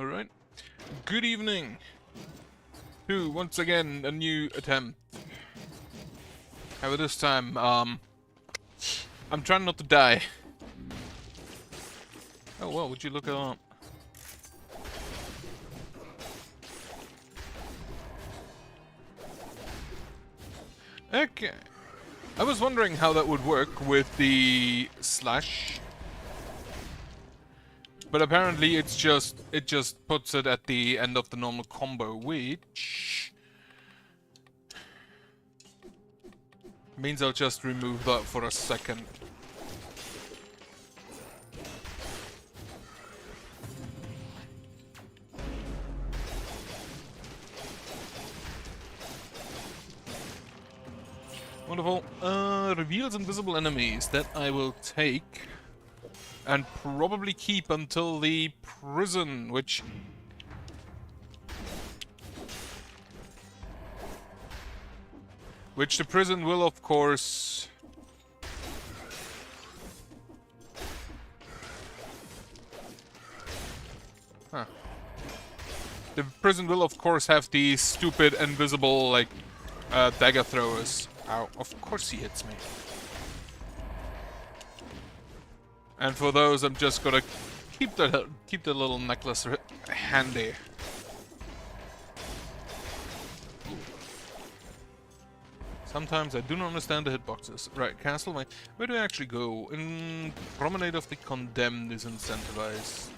Alright. Good evening to, once again, a new attempt. However, this time, I'm trying not to die. Oh, well, would you look at that? Okay. I was wondering how that would work with the slash. But apparently it just puts it at the end of the normal combo, which means I'll just remove that for a second. Wonderful. Reveals invisible enemies. That I will take. And probably keep until the prison, which... the prison will, of course... Huh. The prison will, of course, have these stupid, invisible, like, dagger throwers. Ow, of course he hits me. And for those, I'm just gonna keep the little necklace handy. Sometimes I do not understand the hitboxes. Right, castle. Where do I actually go? In Promenade of the Condemned is incentivized.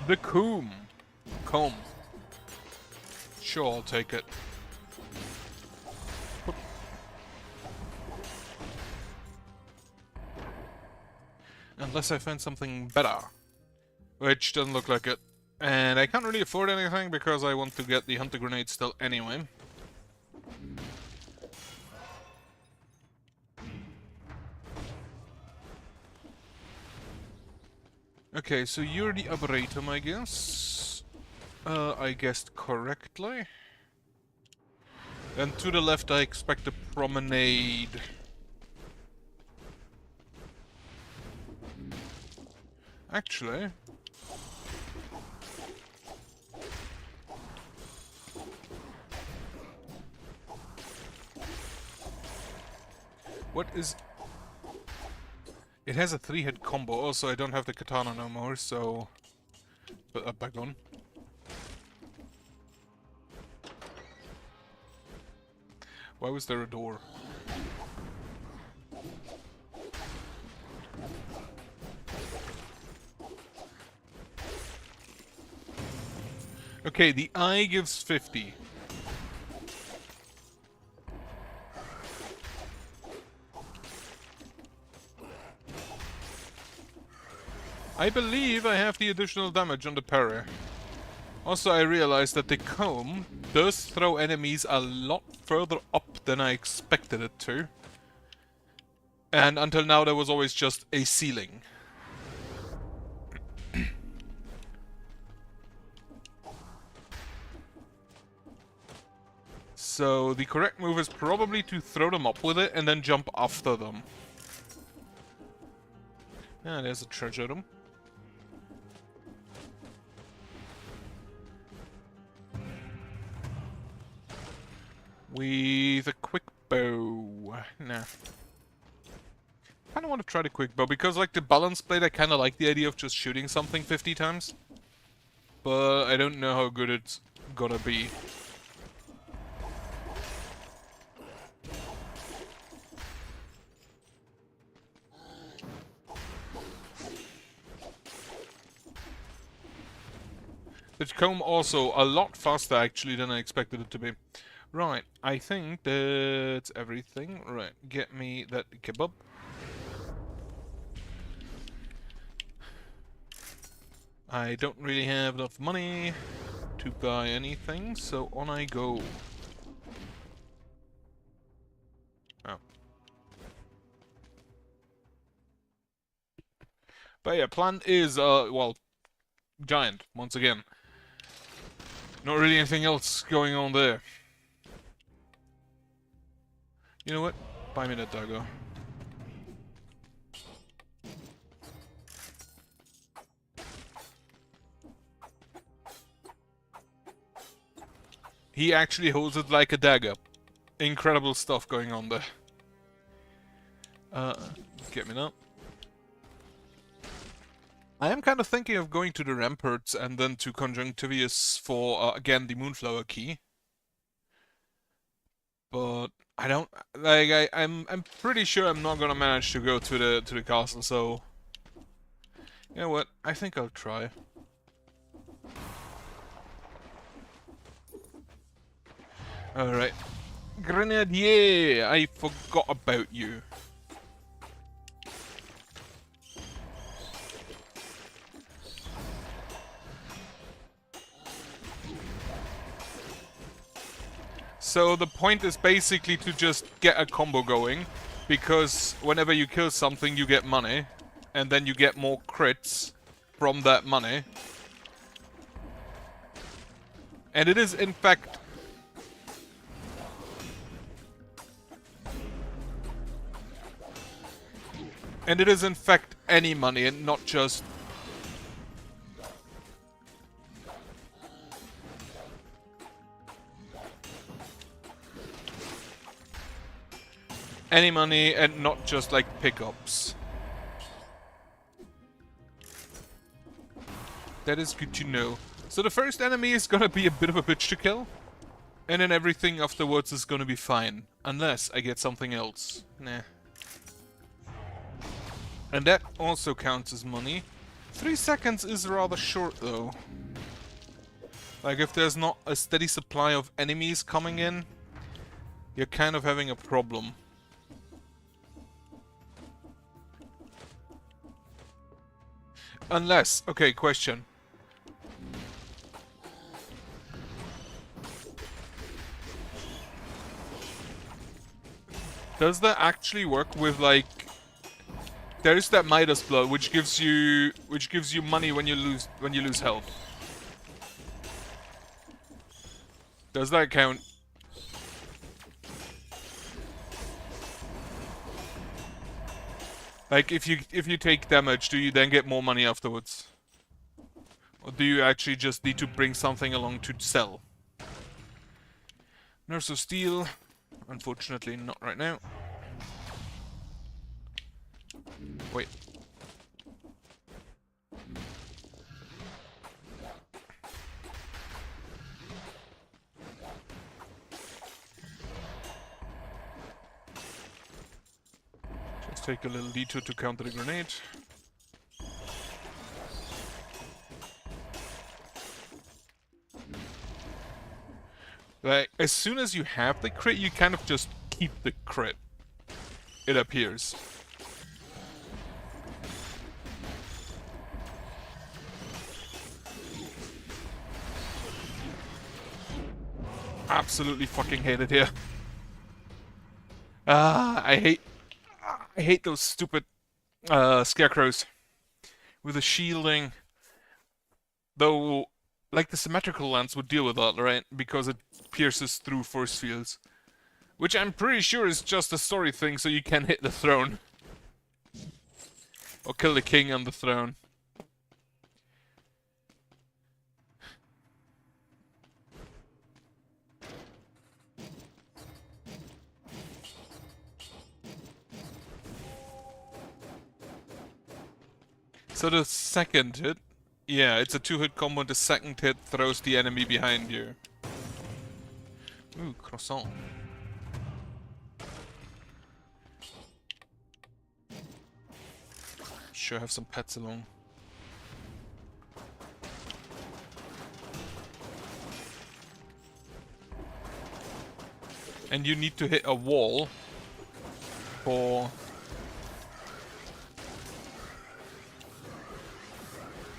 The Comb. Comb. Sure, I'll take it. Unless I find something better. Which doesn't look like it. And I can't really afford anything because I want to get the hunter grenade still anyway. Okay, so you're the Arboretum, I guess. I guessed correctly. And to the left I expect a promenade. Actually... what is... it has a 3-hit combo, also I don't have the katana no more, so... put that back on. Why was there a door? Okay, the eye gives 50. I believe I have the additional damage on the parry. Also, I realized that the comb does throw enemies a lot further up than I expected it to. And until now there was always just a ceiling. So the correct move is probably to throw them up with it and then jump after them. Ah, there's a treasure room. With a quick bow. Nah. Kinda want to try the quick bow, because like the balance blade I kinda like the idea of just shooting something 50 times. But I don't know how good it's gonna be. The comb also a lot faster actually than I expected it to be. Right, I think that's everything. Right, get me that kebab. I don't really have enough money to buy anything, so on I go. Oh. But yeah, plan is, well, giant, once again. Not really anything else going on there. You know what? 5-minute dagger. He actually holds it like a dagger. Incredible stuff going on there. Get me now. I am kind of thinking of going to the Ramparts and then to Conjunctivius for, again, the Moonflower key. But I don't, like, I'm pretty sure I'm not gonna manage to go to the castle, so... You know what, I think I'll try. Alright. Grenadier! I forgot about you. So the point is basically to just get a combo going, because whenever you kill something you get money, and then you get more crits from that money. And it is in fact... And it is in fact any money and not just... Any money and not just like pickups. That is good to know. So the first enemy is gonna be a bit of a bitch to kill. And then everything afterwards is gonna be fine. Unless I get something else. Nah. And that also counts as money. 3 seconds is rather short though. Like if there's not a steady supply of enemies coming in, you're kind of having a problem. Unless, okay, question. Does that actually work with like... There is that Midas blow which gives you money when you lose health. Does that count? Like if you take damage, do you then get more money afterwards? Or do you actually just need to bring something along to sell? Nurse of Steel, unfortunately not right now. Wait. Just take a little detour to counter the grenade. Like, as soon as you have the crit, you kind of just keep the crit. It appears. Absolutely fucking hate it here. I hate those stupid scarecrows with the shielding. Though, like the symmetrical lance would deal with that, right? Because it pierces through force fields, which I'm pretty sure is just a story thing, so you can hit the throne or kill the king on the throne. So the second hit, yeah, it's a 2-hit combo. The second hit throws the enemy behind you. Ooh, croissant. Sure, have some pets along. And you need to hit a wall for...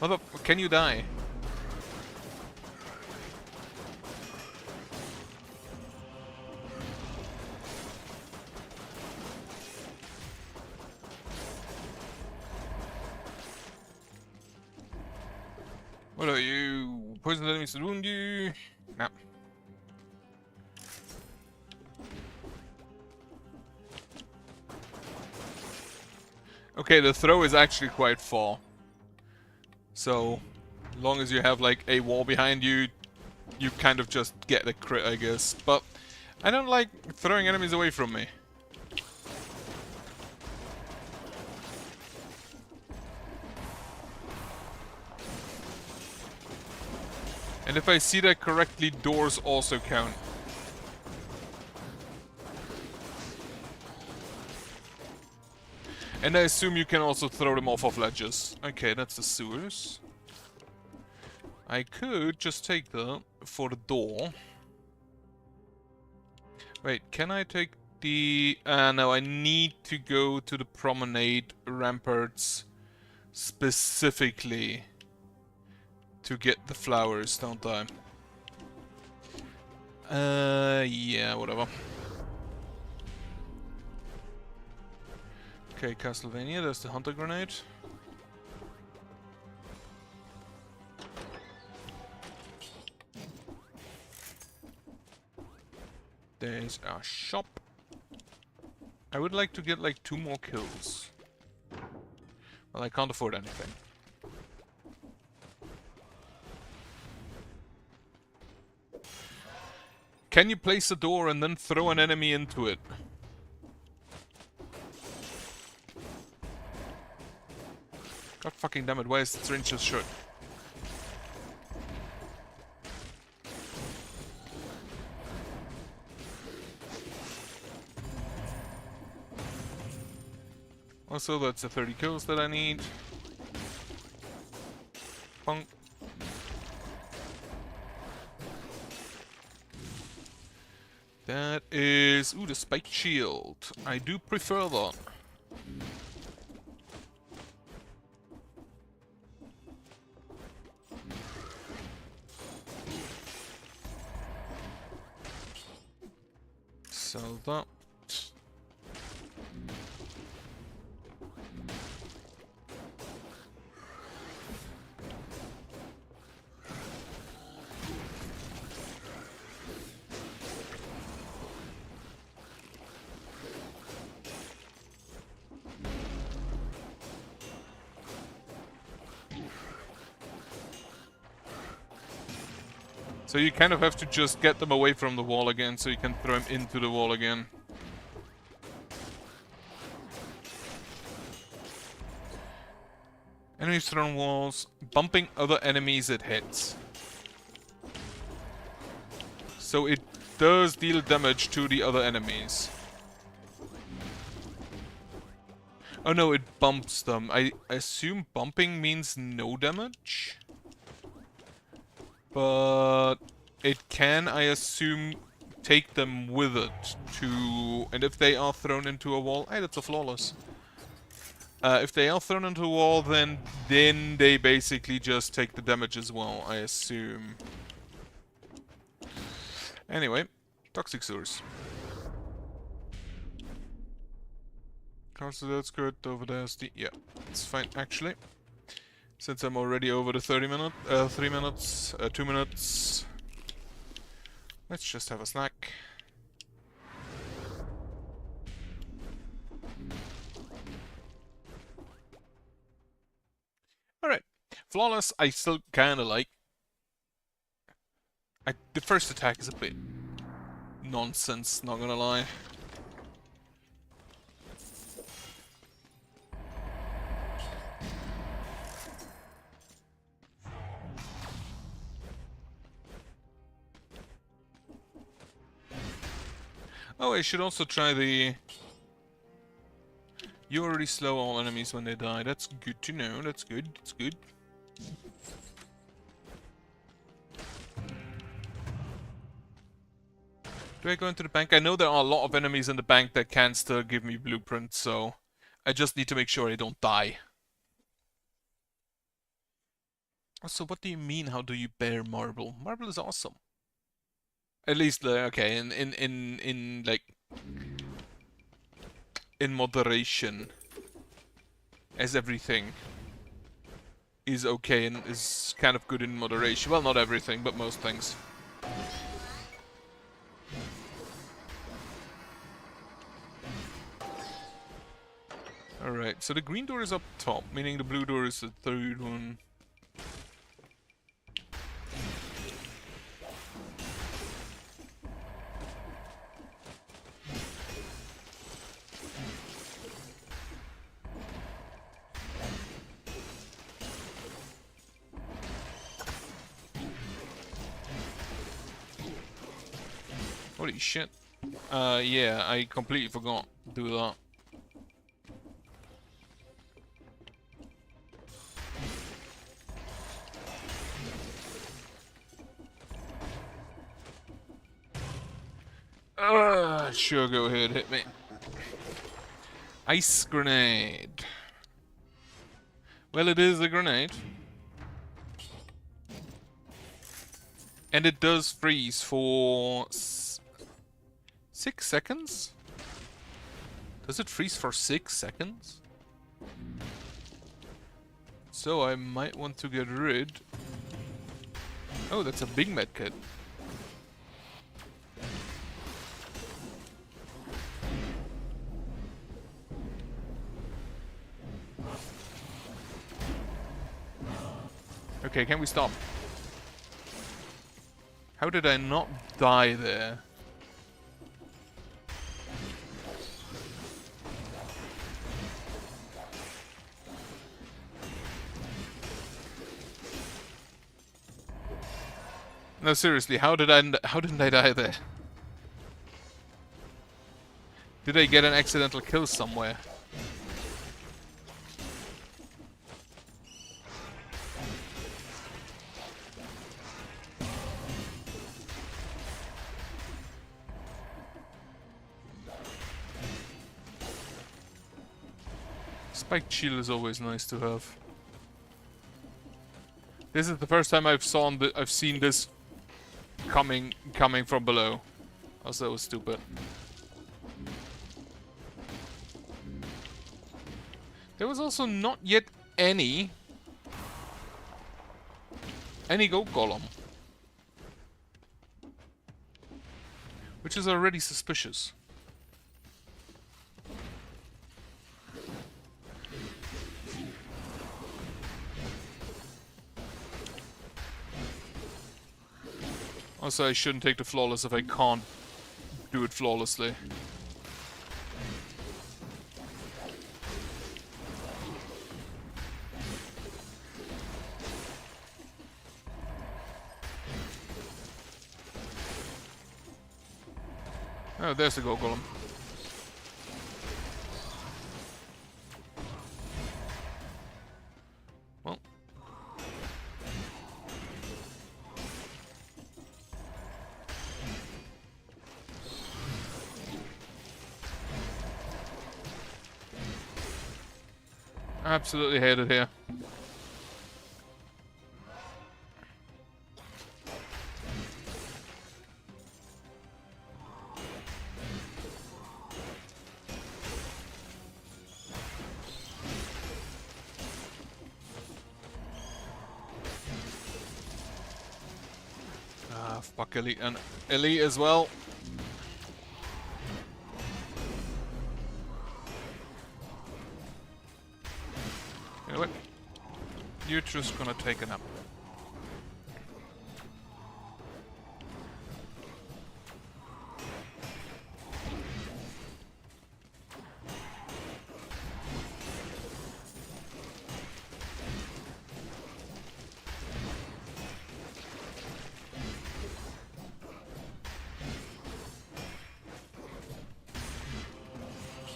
Mother... Can you die? What are you? Poison enemies to wound you? No. Okay, the throw is actually quite far. So, as long as you have like a wall behind you, you kind of just get a crit, I guess. But I don't like throwing enemies away from me. And if I see that correctly, doors also count. And I assume you can also throw them off of ledges. Okay, that's the sewers. I could just take that for the door. Wait, can I take the... no, I need to go to the promenade ramparts specifically to get the flowers, don't I? Yeah, whatever. Okay, Castlevania, there's the Hunter Grenade. There's a shop. I would like to get like 2 more kills. Well, I can't afford anything. Can you place a door and then throw an enemy into it? God fucking damn it, why is the syringe just shut? Also, that's the 30 kills that I need. Bonk. That is... Ooh, the spiked shield. I do prefer that. Sell that. So you kind of have to just get them away from the wall again so you can throw them into the wall again. Enemies thrown walls, bumping other enemies it hits. So it does deal damage to the other enemies. Oh no, it bumps them. I assume bumping means no damage? But it can, I assume, take them with it to... And if they are thrown into a wall... Hey, that's a flawless. If they are thrown into a wall, then they basically just take the damage as well, I assume. Anyway, toxic sewers. So that's good. Over there's the... Yeah, it's fine, actually. Since I'm already over the 3 minutes, 2 minutes. Let's just have a snack. Alright. Flawless, I still kinda like. The first attack is a bit nonsense, not gonna lie. Oh, I should also try the... You already slow all enemies when they die. That's good to know. That's good. That's good. Do I go into the bank? I know there are a lot of enemies in the bank that can still give me blueprints, so... I just need to make sure I don't die. Also, what do you mean, how do you bear marble? Marble is awesome. At least, okay, in like... In moderation. As everything is okay and is kind of good in moderation. Well, not everything, but most things. Alright, so the green door is up top, meaning the blue door is the third one. Holy shit. Yeah, I completely forgot to do that. Sure, go ahead, hit me. Ice grenade. Well, it is a grenade. And it does freeze for 6 seconds? Does it freeze for 6 seconds? So I might want to get rid... Oh, that's a big medkit. Okay, can we stop? How did I not die there? No, seriously, how didn't I die there? Did I get an accidental kill somewhere? Spiked shield is always nice to have. This is the first time I've seen this coming from below. Also, that was stupid. There was also not yet any gold golem, which is already suspicious. Also, I shouldn't take the flawless if I can't do it flawlessly. Oh, there's the gold golem. Well. Absolutely hate it here. Ah, fuck Elite and Elite as well. You know what? You're just gonna take a nap.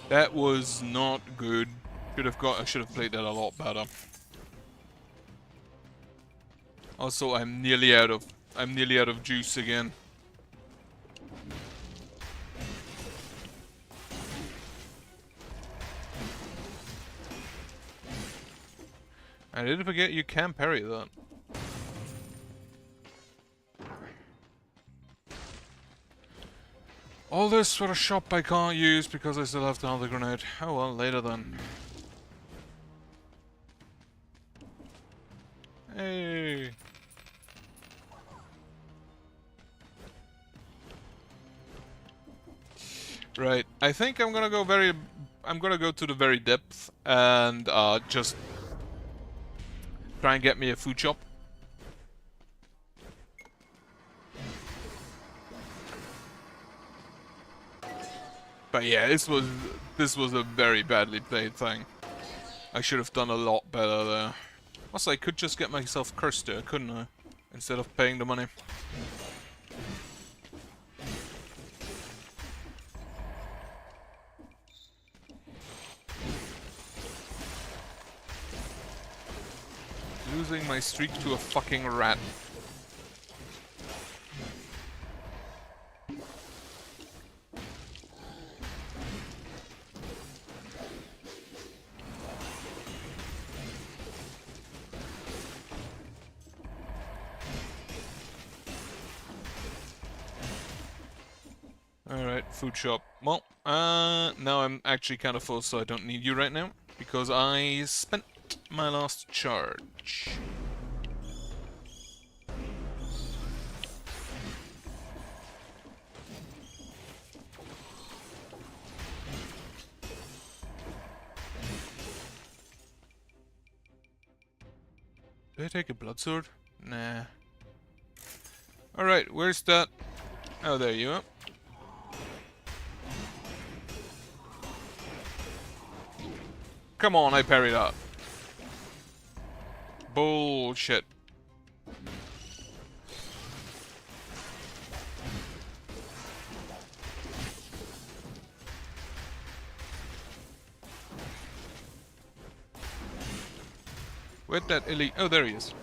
That was not good. I should have played that a lot better. Also, I'm nearly out of juice again. I did forget you can parry that. All this for a shop I can't use because I still have another grenade. Oh well, later then. Hey. Right, I think I'm gonna go very I'm gonna go to the very depth and just try and get me a food shop. But yeah, this was a very badly played thing. I should have done a lot better there. Also, I could just get myself cursed there, couldn't I? Instead of paying the money. Losing my streak to a fucking rat. Alright, food shop. Well, now I'm actually kind of full, so I don't need you right now. Because I spent my last charge. Did I take a blood sword? Nah. Alright, where's that? Oh, there you are. Come on, I parried up. Bullshit. Where'd that elite? Oh, there he is.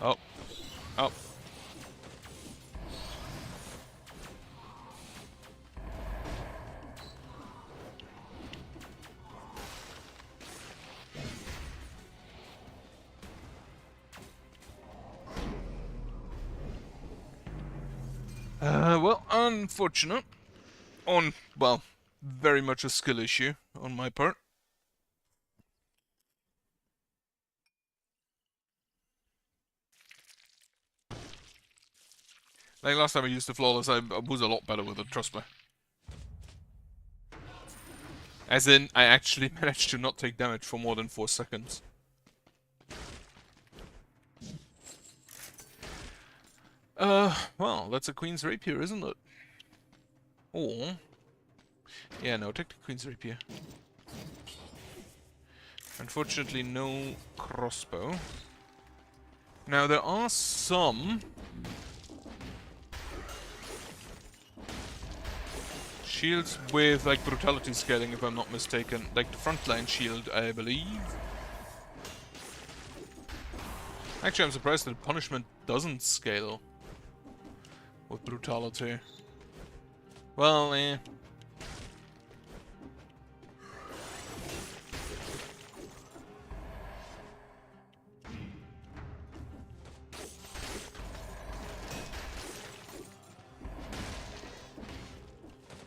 Oh. Oh. Well, unfortunate. Well, very much a skill issue on my part. Like last time I used the flawless, I was a lot better with it, trust me. As in, I actually managed to not take damage for more than 4 seconds. Well, that's a Queen's Rapier, isn't it? Or... yeah, no, take the Queen's Rapier. Unfortunately, no crossbow. Now, there are some... shields with, like, brutality scaling, if I'm not mistaken. Like the frontline shield, I believe. Actually, I'm surprised that punishment doesn't scale with brutality. Well, eh.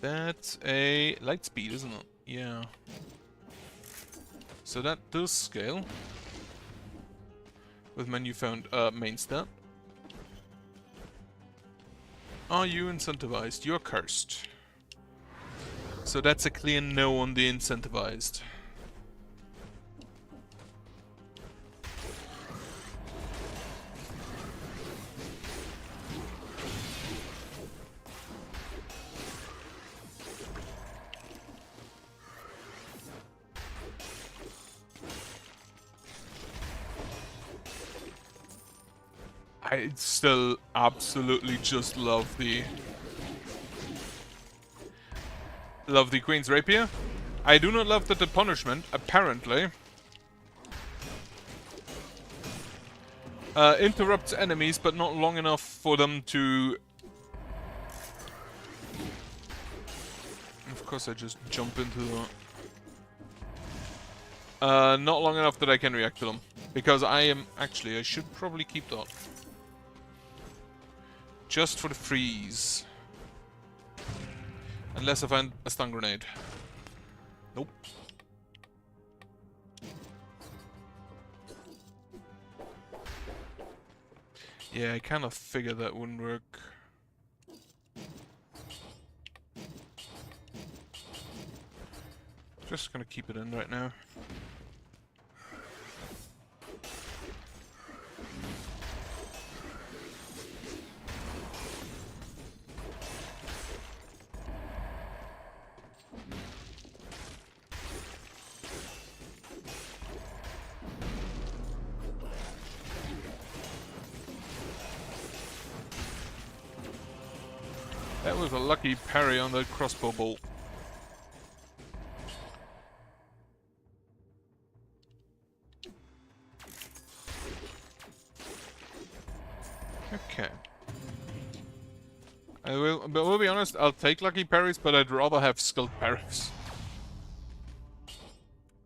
That's a light speed, isn't it? Yeah. So that does scale. With menu found main stat. Are you incentivized? You're cursed. So that's a clear no on the incentivized. I still absolutely just love the Queen's Rapier. I do not love that the punishment, apparently, interrupts enemies, but not long enough for them to... Of course I just jump into that. Not long enough that I can react to them. Because I am... actually, I should probably keep that. Just for the freeze. Unless I find a stun grenade. Nope. Yeah, I kind of figured that wouldn't work. Just gonna keep it in right now. That was a lucky parry on the crossbow bolt. Okay. But we'll be honest, I'll take lucky parries, but I'd rather have skilled parries.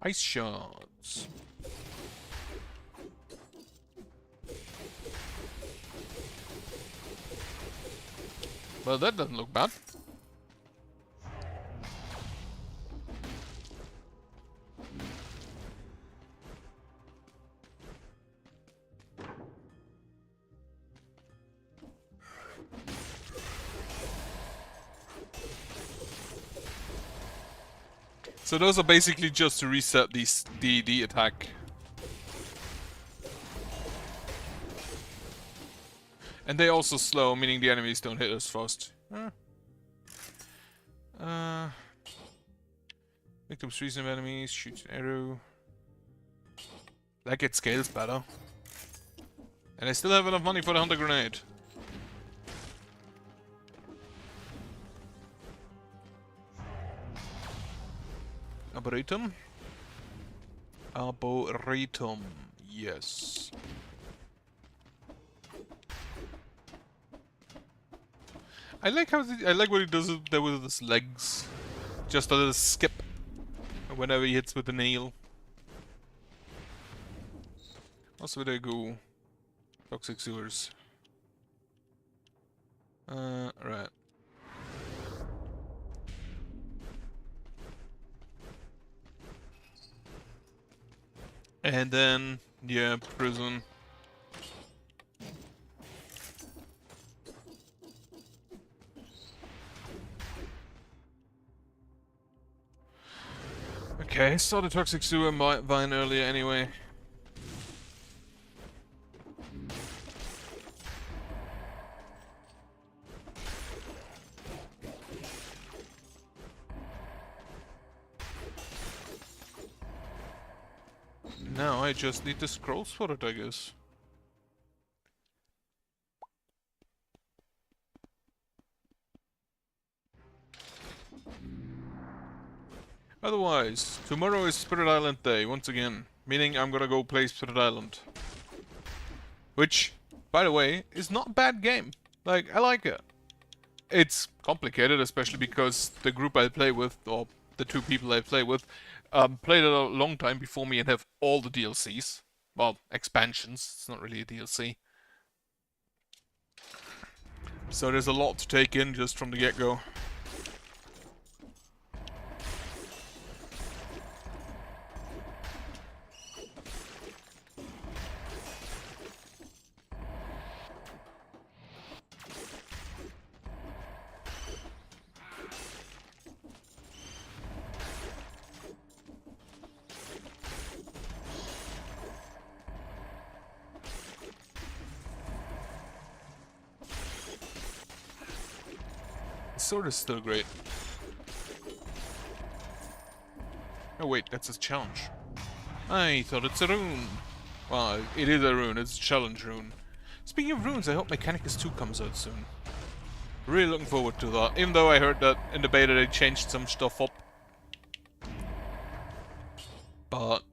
Ice shards. Well, that doesn't look bad. So those are basically just to reset the attack. And they also slow, meaning the enemies don't hit us fast. Victims reason of enemies, shoots an arrow. That gets scales better. And I still have enough money for the hunter grenade. Arboretum. Arboretum, yes. I like how I like what he does there with his legs. Just a little skip whenever he hits with the nail. Also, where do I go? Toxic sewers. Right. And then, yeah, prison. Okay, I saw the toxic sewer vine earlier anyway. Now I just need the scrolls for it, I guess. Otherwise, tomorrow is Spirit Island Day, once again. Meaning I'm gonna go play Spirit Island. Which, by the way, is not a bad game. Like, I like it. It's complicated, especially because the group I play with, or the two people I play with, played it a long time before me and have all the DLCs. Well, expansions. It's not really a DLC. So there's a lot to take in just from the get-go. The sword is still great. Oh wait, that's a challenge. I thought it's a rune. Well, it is a rune, it's a challenge rune. Speaking of runes, I hope Mechanicus 2 comes out soon. Really looking forward to that, even though I heard that in the beta they changed some stuff up. But,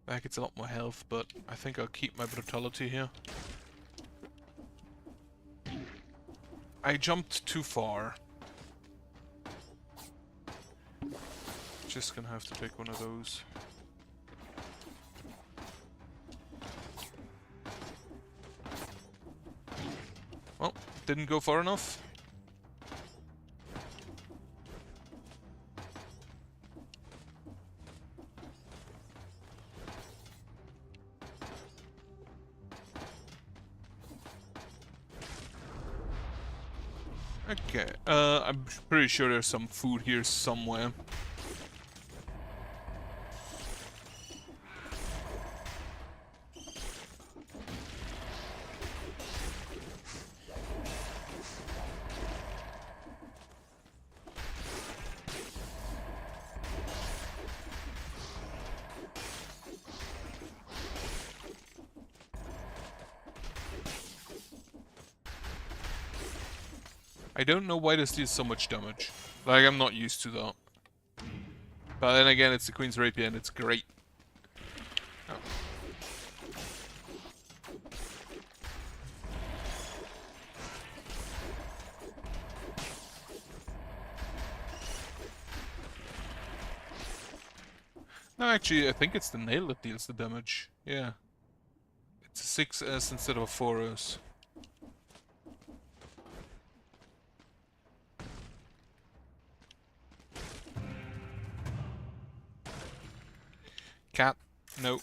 back it's a lot more health, but I think I'll keep my brutality here. I jumped too far. Just gonna have to take one of those. Well, didn't go far enough. Okay, I'm pretty sure there's some food here somewhere. I don't know why this deals so much damage. Like, I'm not used to that. But then again, it's the Queen's Rapier and it's great. Oh. No, actually, I think it's the nail that deals the damage. Yeah. It's a 6S instead of a 4S. Cat. No.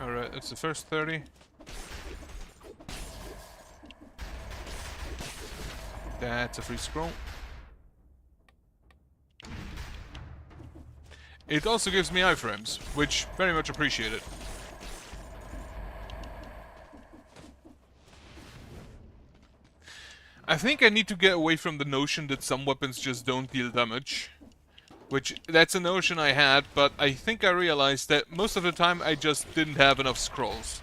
Alright, that's the first 30. That's a free scroll. It also gives me iframes, which very much appreciate it. I think I need to get away from the notion that some weapons just don't deal damage. Which, that's a notion I had, but I think I realized that most of the time I just didn't have enough scrolls.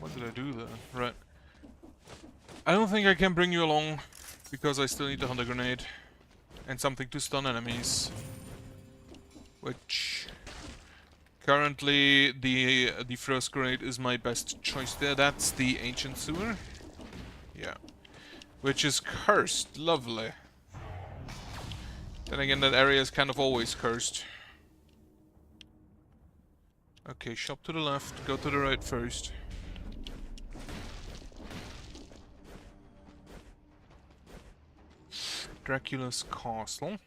What did I do there? Right. I don't think I can bring you along, because I still need the Hunter Grenade. And something to stun enemies. Which... currently, the first grenade is my best choice there. That's the Ancient Sewer. Yeah. Which is cursed. Lovely. Then again, that area is kind of always cursed. Okay, shop to the left, go to the right first. Dracula's Castle.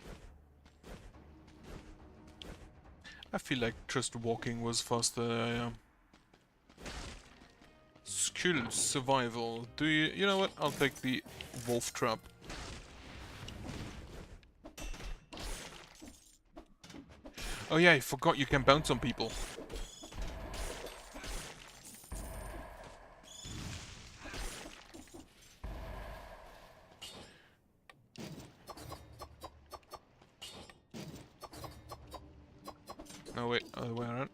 I feel like just walking was faster than I am. Skills, survival. Do you... you know what? I'll take the wolf trap. Oh yeah, I forgot you can bounce on people. No wait, other way around.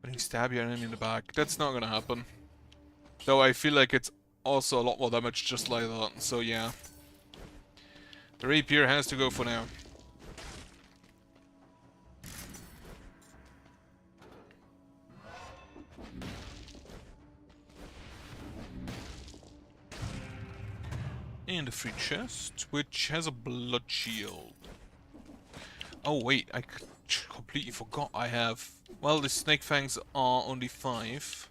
When you stab your enemy in the back, that's not gonna happen. Though I feel like it's also a lot more damage just like that, so yeah. The rapier has to go for now. And a free chest, which has a blood shield. Oh wait, I completely forgot I have... well, the snake fangs are only 5.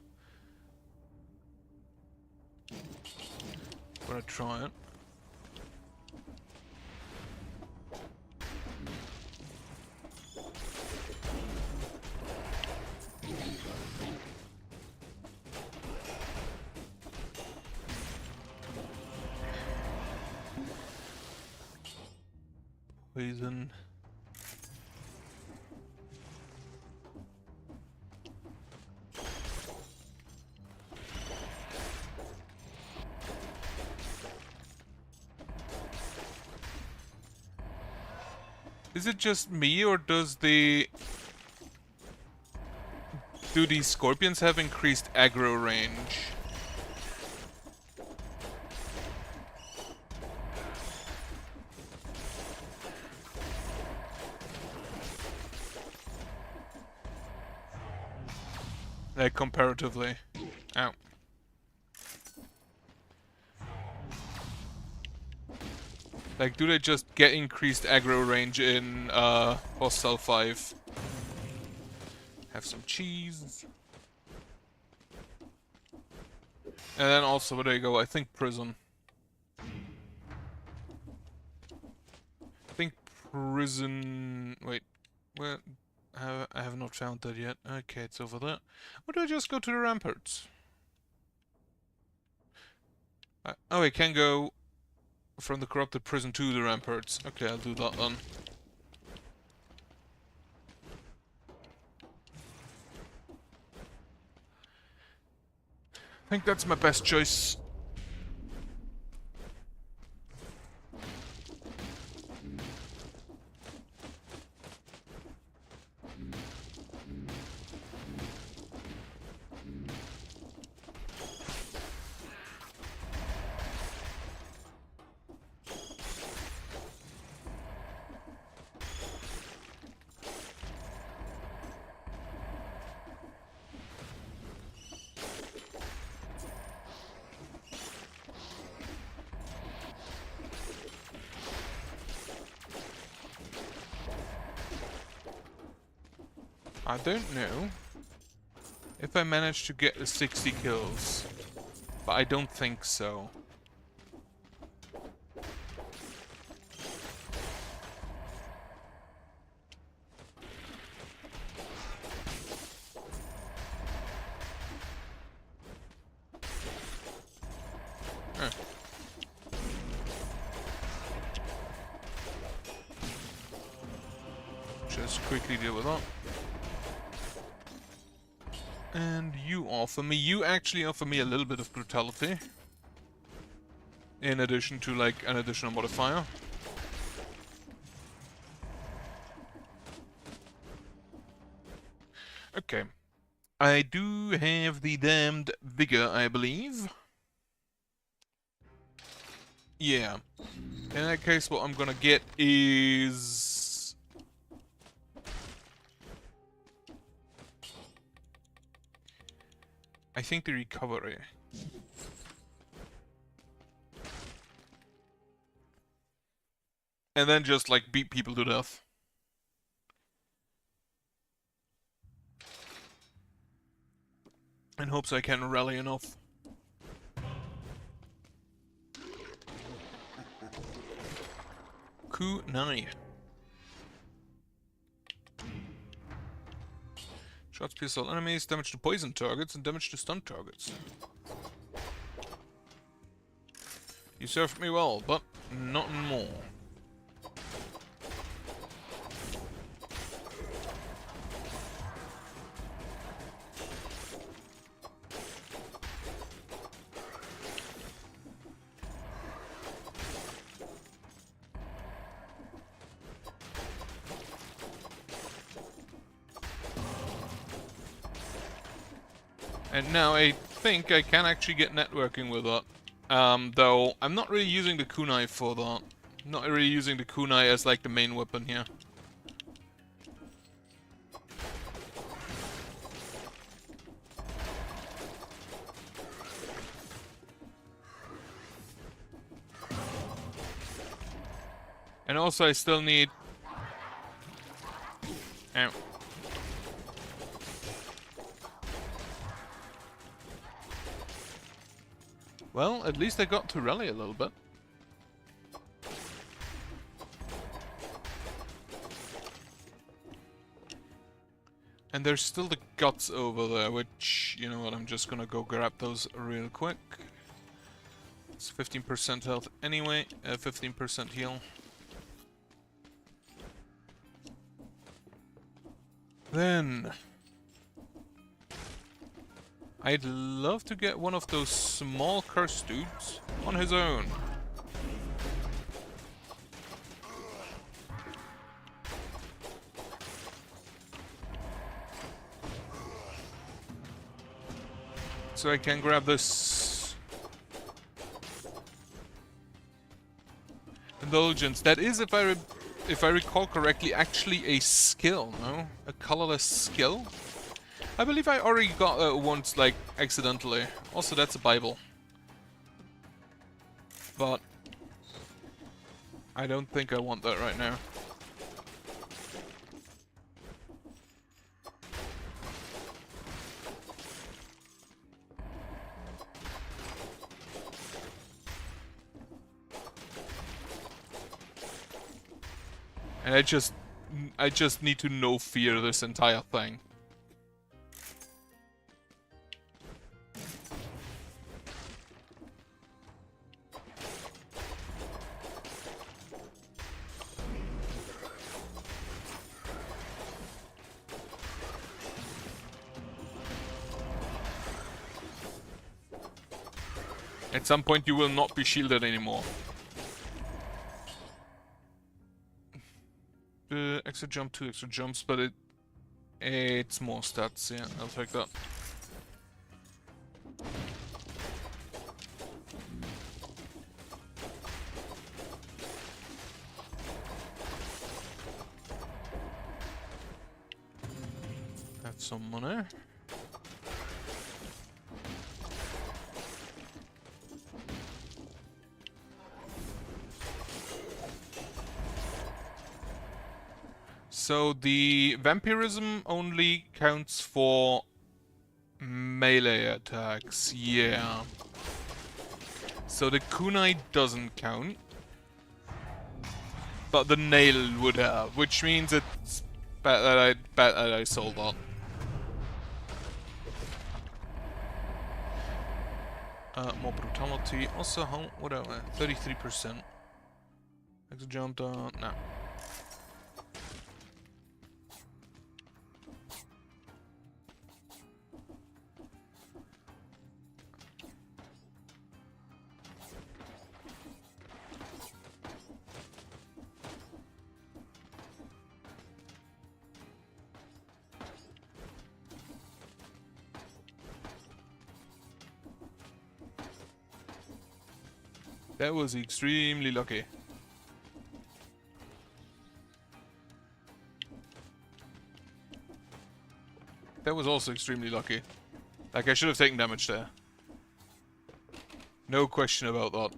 Gonna try it. Poison. Is it just me, or does the... do these scorpions have increased aggro range? Like, comparatively. Ow. Like, do they just get increased aggro range in Hostile 5? Have some cheese. And then also, where do I go? I think prison. I think prison... Wait. Where... I have not found that yet. Okay, it's over there. Or do I just go to the ramparts? Oh, I can go from the corrupted prison to the ramparts. Okay, I'll do that then. I think that's my best choice. I don't know if I managed to get the 60 kills, but I don't think so. Just quickly deal with that. And you offer me... You actually offer me a little bit of brutality. In addition to, like, an additional modifier. Okay. I do have the damned vigor, I believe. Yeah. In that case, what I'm gonna get is... I think the recovery. And then just, like, beat people to death. In hopes I can rally enough. Kunai. Shots pierce all enemies, damage to poison targets, and damage to stun targets. You served me well, but not more. And now I think I can actually get networking with that. Though I'm not really using the kunai for that. Not really using the kunai as like the main weapon here. And also I still need... Ow. Well, at least I got to rally a little bit. And there's still the guts over there, which, you know what, I'm just gonna go grab those real quick. It's 15% health anyway, 15% heal. Then... I'd love to get one of those small cursed dudes on his own. So I can grab this indulgence. That is, if I recall correctly, actually a skill, no? A colorless skill? I believe I already got that once, like, accidentally. Also, that's a Bible. But I don't think I want that right now. And I just need to no fear this entire thing. At some point you will not be shielded anymore. Extra jump, 2 extra jumps, but it's more stats, yeah, I'll take that. That's some money. So the vampirism only counts for melee attacks, yeah. So the kunai doesn't count. But the nail would have, which means it's bad that I sold that. More brutality. Also, what am I? 33%. Extra jump, nah. That was extremely lucky. That was also extremely lucky. Like, I should have taken damage there. No question about that.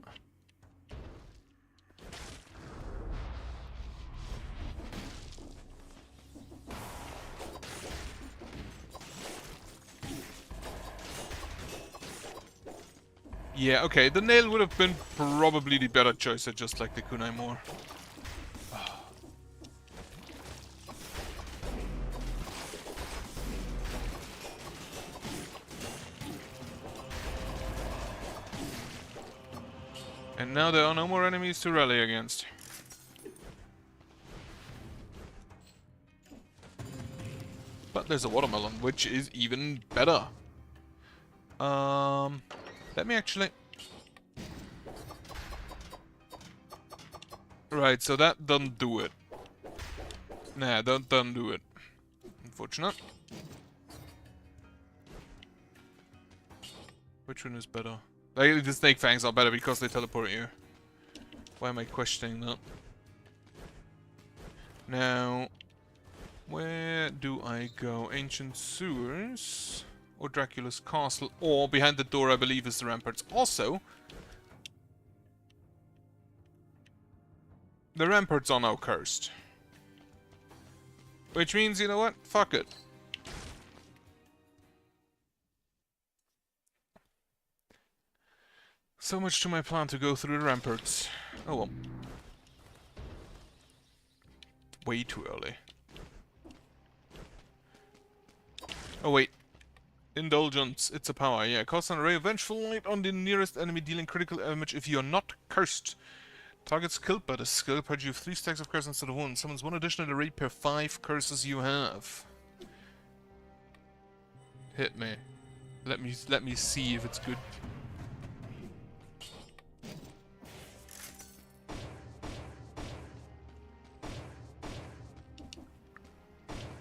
Yeah, okay, the nail would have been probably the better choice. I just like the kunai more. And now there are no more enemies to rally against. But there's a watermelon, which is even better. Let me actually... Right, so that doesn't do it. Nah, that doesn't do it. Unfortunate. Which one is better? Like, the snake fangs are better because they teleport you. Why am I questioning that? Now, where do I go? Ancient sewers? Or Dracula's castle? Or behind the door, I believe, is the ramparts. Also, the ramparts are now cursed. Which means, you know what? Fuck it. So much to my plan to go through the ramparts. Oh well. Way too early. Oh wait. Indulgence. It's a power. Yeah. Cast an array of vengeful light on the nearest enemy, dealing critical damage if you are not cursed. Targets killed by the skill provides you 3 stacks of curse instead of 1. Summons 1 additional array per 5 curses you have. Hit me. Let me see if it's good.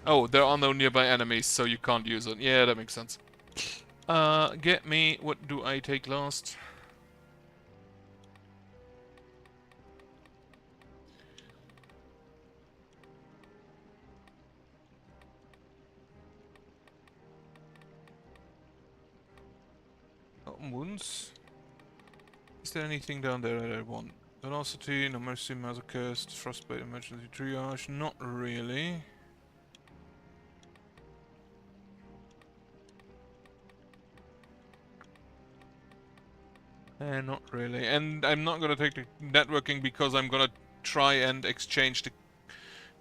Oh, there are no nearby enemies, so you can't use it. Yeah, that makes sense. Get me. What do I take last? some wounds. Is there anything down there that I want? Velocity, no mercy, masochist, frostbite, emergency triage. Not really. Not really. And I'm not gonna take the networking because I'm gonna try and exchange the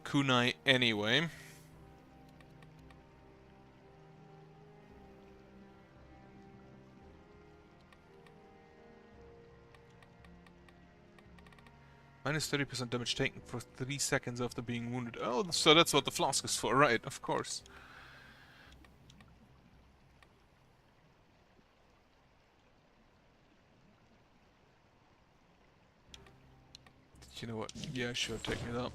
kunai anyway. Minus 30% damage taken for 3 seconds after being wounded. Oh, so that's what the flask is for, right? Of course. You know what? Yeah, sure, take me that.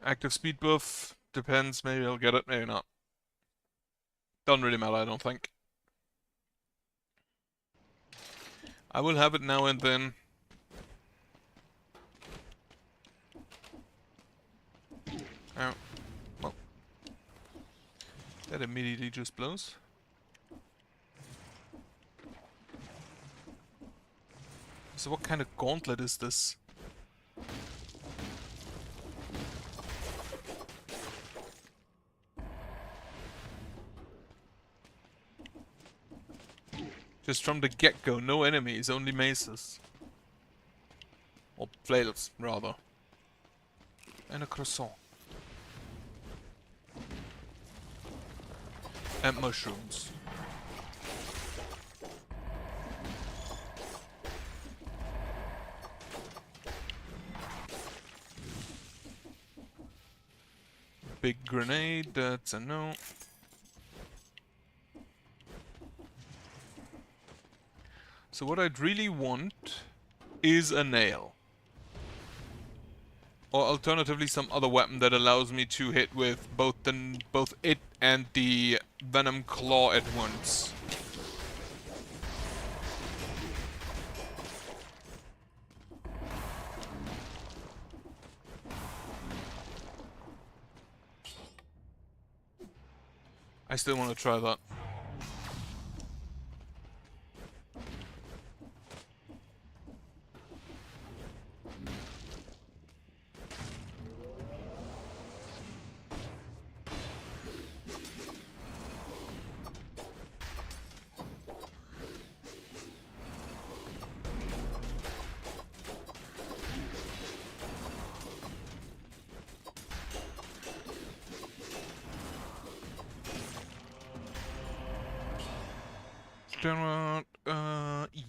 Active speed buff. Depends, maybe I'll get it, maybe not. Doesn't really matter, I don't think. I will have it now and then. Ow. Well. That immediately just blows. So what kind of gauntlet is this? Just from the get-go, no enemies, only maces. Or flails, rather. And a croissant. And mushrooms. Big grenade, that's a no. So what I'd really want is a nail. Or alternatively some other weapon that allows me to hit with both it and the Venom Claw at once. I still want to try that.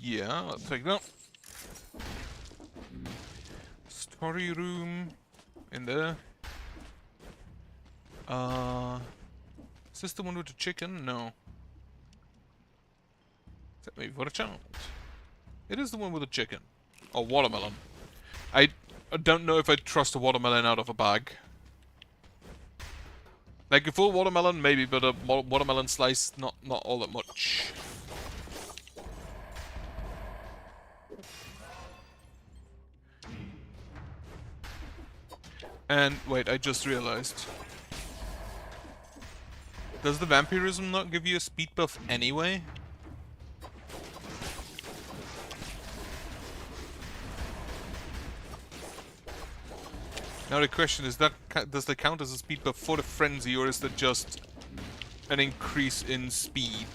Yeah, I'll take that. Story room in there. Is this the one with the chicken? No. Is that maybe for a child? It is the one with the chicken. Or watermelon. I don't know if I trust a watermelon out of a bag. Like a full watermelon, maybe, but a watermelon slice, not all that much. And wait, I just realized. Does the vampirism not give you a speed buff anyway? Now the question is, does that count as a speed buff for the frenzy, or is that just an increase in speed?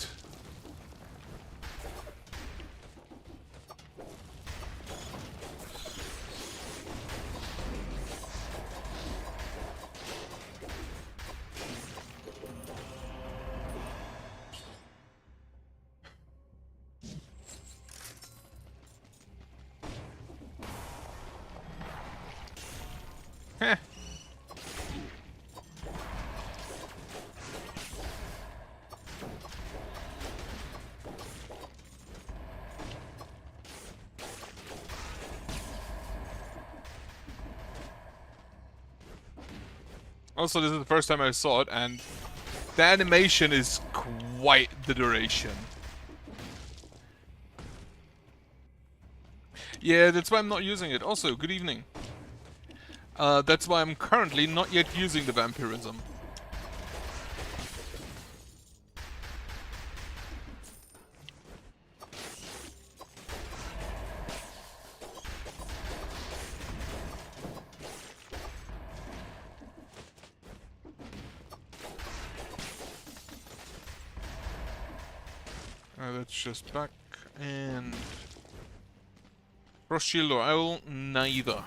Heh. Also, this is the first time I saw it, and the animation is quite the duration. Yeah, that's why I'm not using it. Also, good evening. That's why I'm currently not yet using the vampirism. Let's just back and... Frost Shield or Owl? Neither.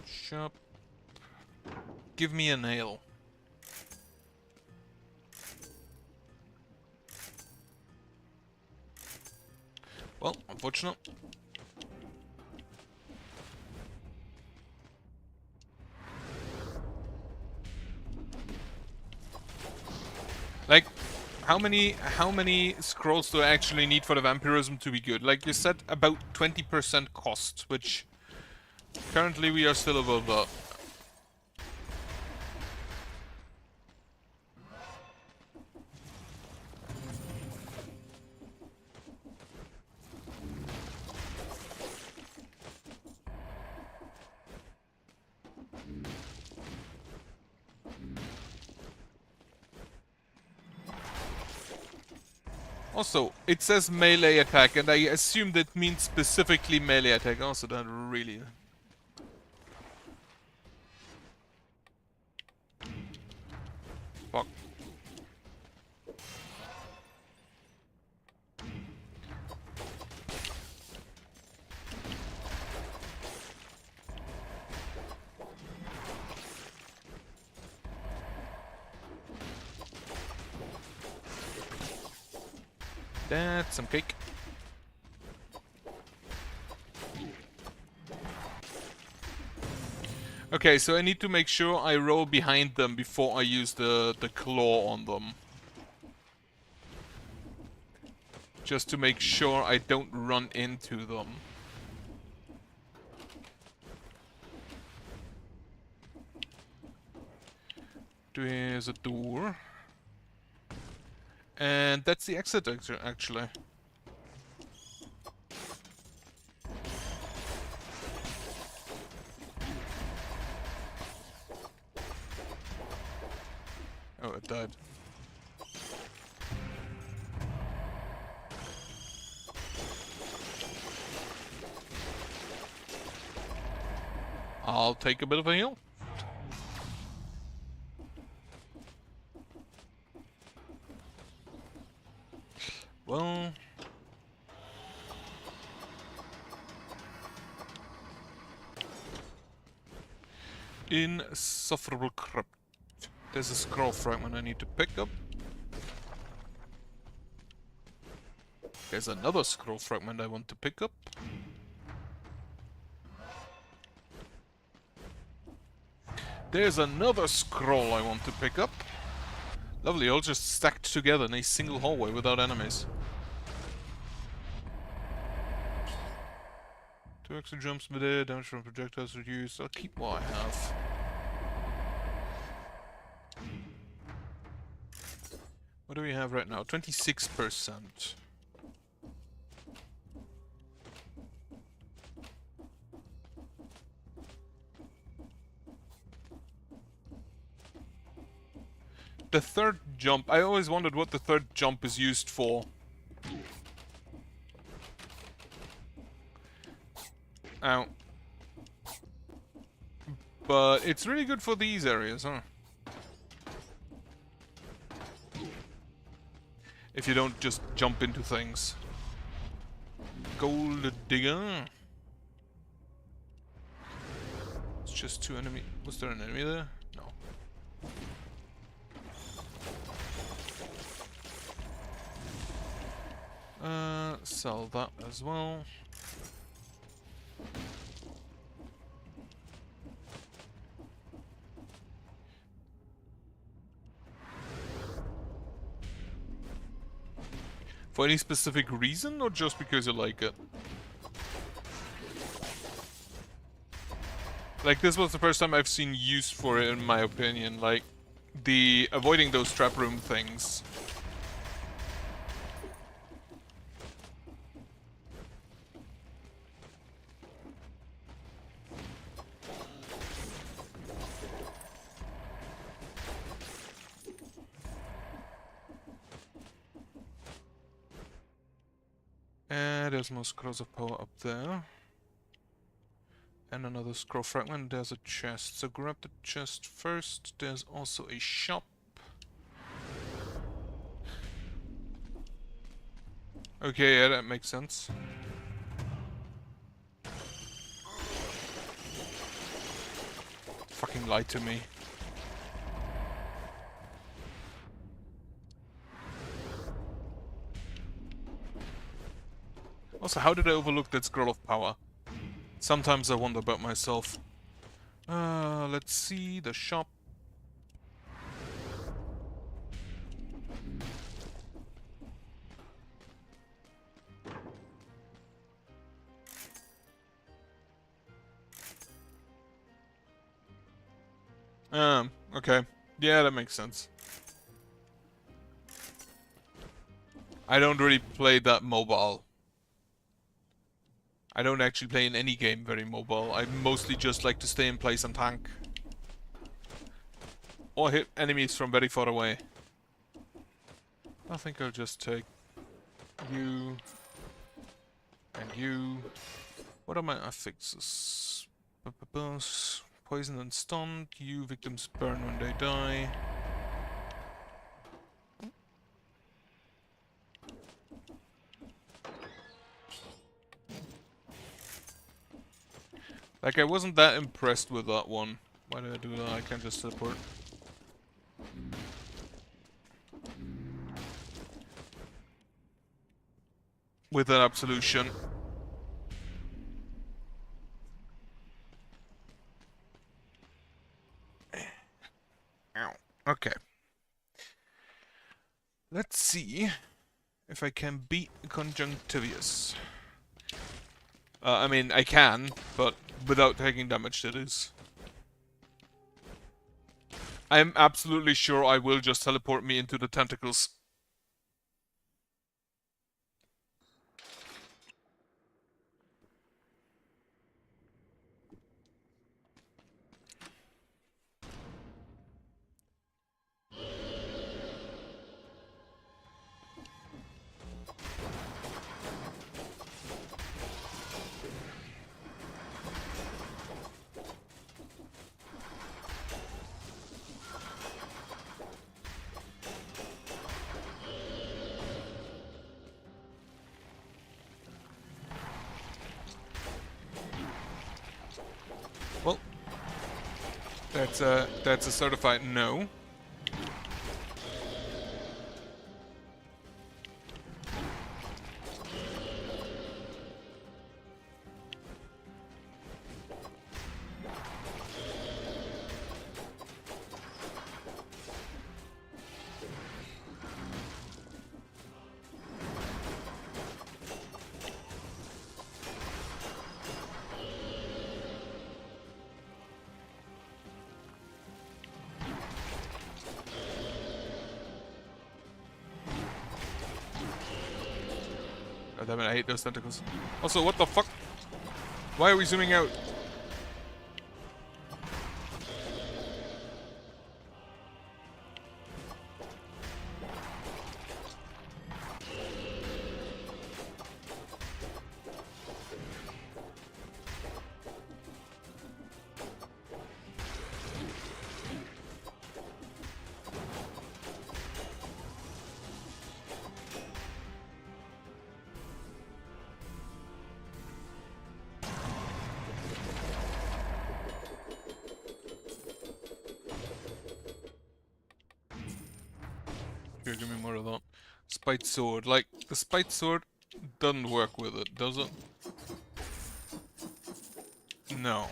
Sharp. Give me a nail. Well, unfortunate. Like, how many scrolls do I actually need for the vampirism to be good? Like you said, about 20% cost, which currently we are still above that. Also, it says melee attack, and I assume that means specifically melee attack. Also, that really... Fuck. That's some cake. Okay, so I need to make sure I roll behind them before I use the claw on them. Just to make sure I don't run into them. There's a door. And that's the exit actually. Oh, it died. I'll take a bit of a heal. Well... Insufferable crypt. There's a scroll fragment I need to pick up. There's another scroll fragment I want to pick up. There's another scroll I want to pick up. Lovely, all just stacked together in a single hallway without enemies. 2 extra jumps per day, damage from projectiles reduced. I'll keep what I have. What do we have right now? 26%. The third jump, I always wondered what the third jump is used for. Ow. But it's really good for these areas, huh? If you don't just jump into things. Gold digger. It's just 2 enemies. Was there an enemy there? No. Sell that as well. For any specific reason, or just because you like it? Like, this was the first time I've seen use for it, in my opinion. Like, the avoiding those trap room things. And there's more scrolls of power up there. And another scroll fragment. There's a chest. So grab the chest first. There's also a shop. Okay, yeah, that makes sense. Fucking lied to me. Also, how did I overlook that scroll of power? Sometimes I wonder about myself. Let's see, the shop. Okay. Yeah, that makes sense. I don't really play that mobile. I don't actually play in any game very mobile. I mostly just like to stay in place and tank. Or hit enemies from very far away. I think I'll just take you and you. What are my affixes? Poison and stunned. You victims burn when they die. Like, I wasn't that impressed with that one. Why did I do that? I can't just teleport. With an absolution. Ow. Okay. Let's see if I can beat Conjunctivius. I mean, I can, but without taking damage, that is. I'm absolutely sure I will just teleport me into the tentacles. Well, that's a certified no. God damn it, I hate those tentacles. Also, what the fuck? Why are we zooming out? Here, give me more of that. Spite sword. Like, the spite sword doesn't work with it, does it? No.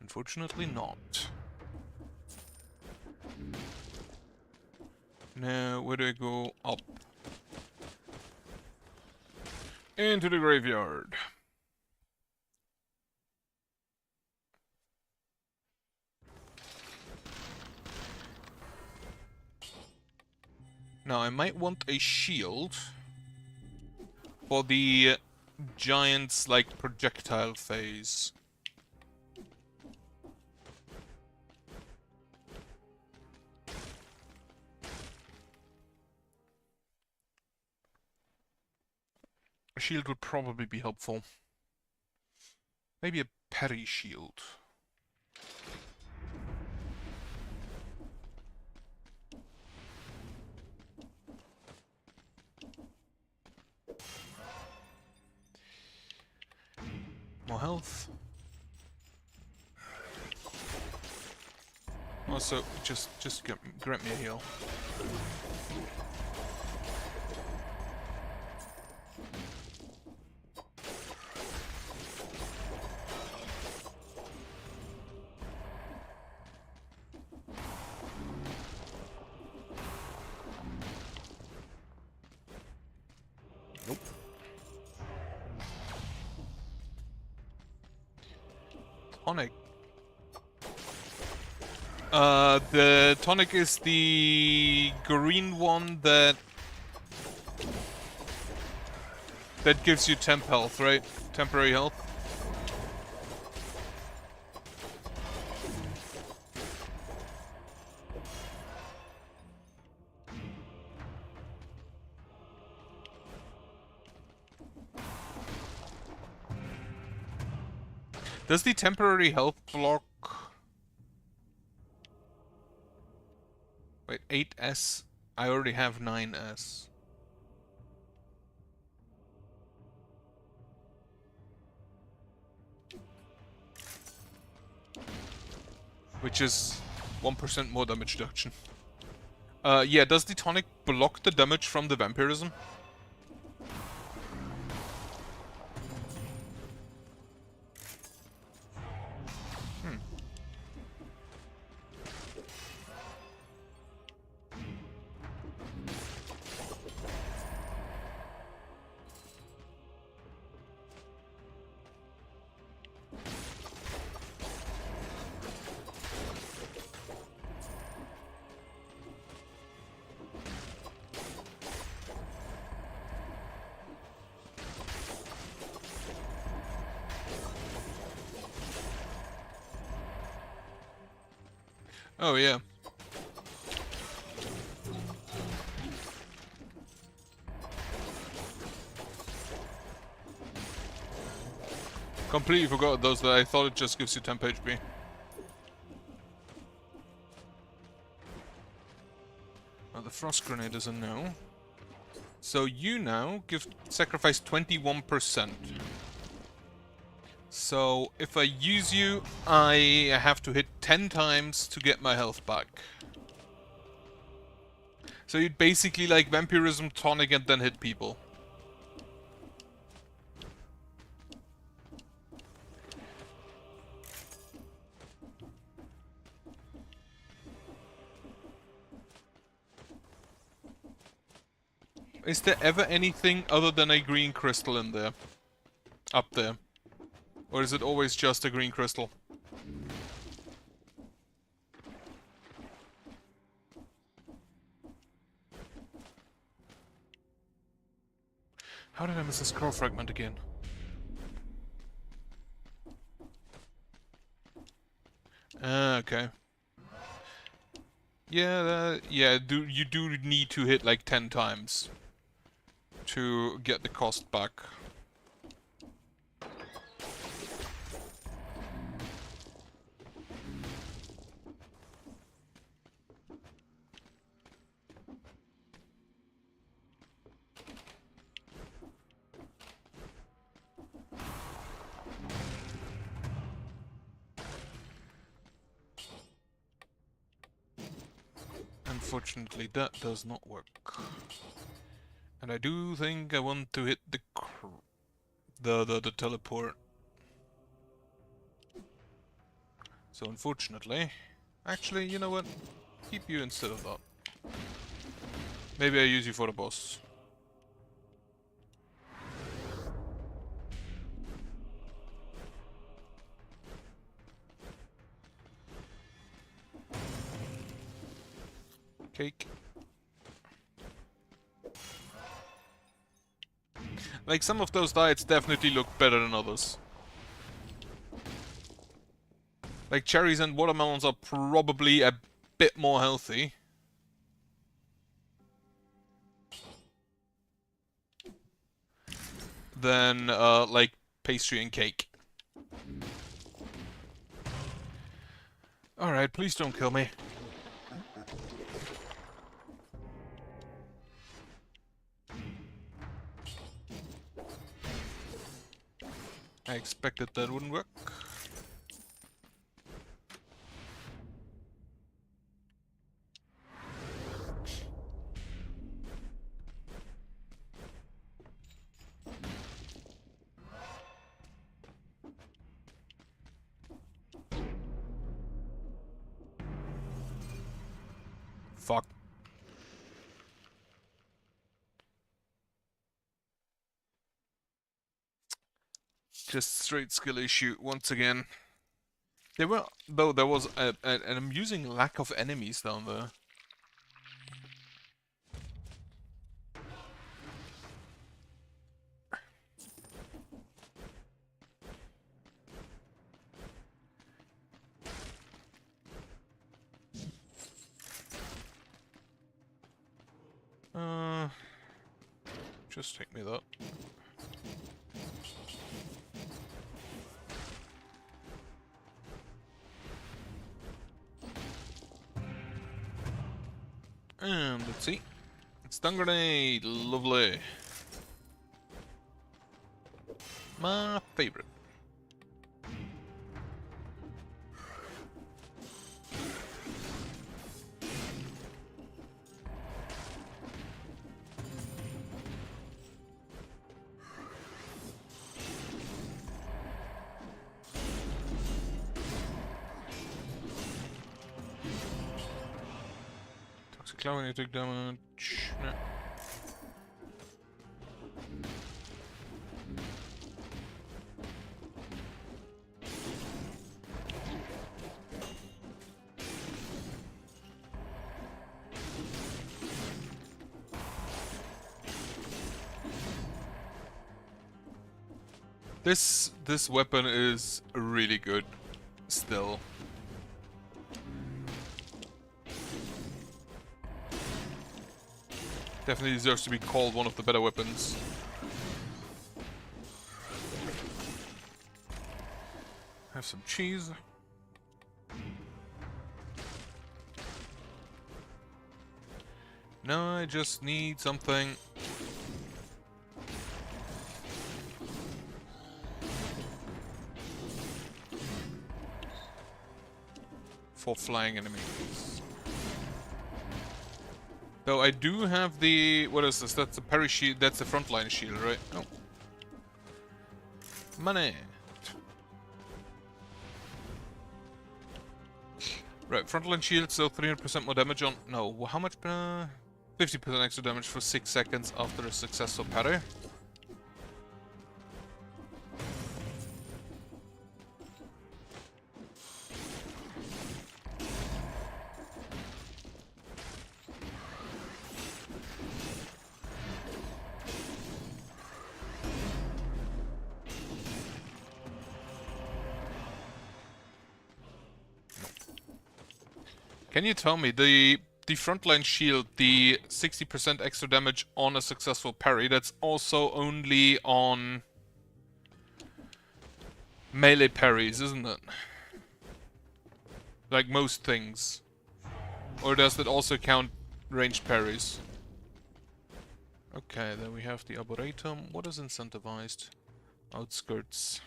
Unfortunately not. Now, where do I go? Up. Into the graveyard. Now, I might want a shield for the giant's, like, projectile phase. shield would probably be helpful. Maybe a parry shield. More health. Also, just grant me a heal. Nope. Tonic. The tonic is the green one that gives you temp health, right? Temporary health. Does the temporary health block... Wait, 8S? I already have 9S. Which is 1% more damage reduction. Yeah, does the tonic block the damage from the vampirism? Oh, yeah. Completely forgot those, that I thought it just gives you temp HP. Well, the frost grenade is a no. So you now sacrifice 21%. So if I use you, I have to hit 10 times to get my health back. So you'd basically like vampirism, tonic, and then hit people. Is there ever anything other than a green crystal in there? Up there? Or is it always just a green crystal? How did I miss a scroll fragment again? Okay. Yeah, you do need to hit like 10 times to get the cost back. Unfortunately, that does not work. And I do think I want to hit the teleport. So unfortunately, actually, you know what? Keep you instead of that. Maybe I use you for the boss. Cake. Like, some of those diets definitely look better than others. Like, cherries and watermelons are probably a bit more healthy. than like pastry and cake. Alright, please don't kill me. I expected that wouldn't work. Fuck. Just straight skill issue once again. There were, though, there was an amusing lack of enemies down there. Just take me that. And let's see. Stun grenade, lovely. My favorite. Toxic cloud when you take damage. No. This weapon is really good still. Definitely deserves to be called one of the better weapons. Have some cheese. No, I just need something. For flying enemies. Though I do have the... what is this? That's the parry shield, that's the frontline shield, right? No. Money! Right, frontline shield, so 300% more damage on... no, how much? 50% extra damage for 6 seconds after a successful parry. Can you tell me, the frontline shield, the 60% extra damage on a successful parry, that's also only on melee parries, isn't it? Like most things. Or does that also count ranged parries? Okay, then we have the Arboretum. What is incentivized? Outskirts.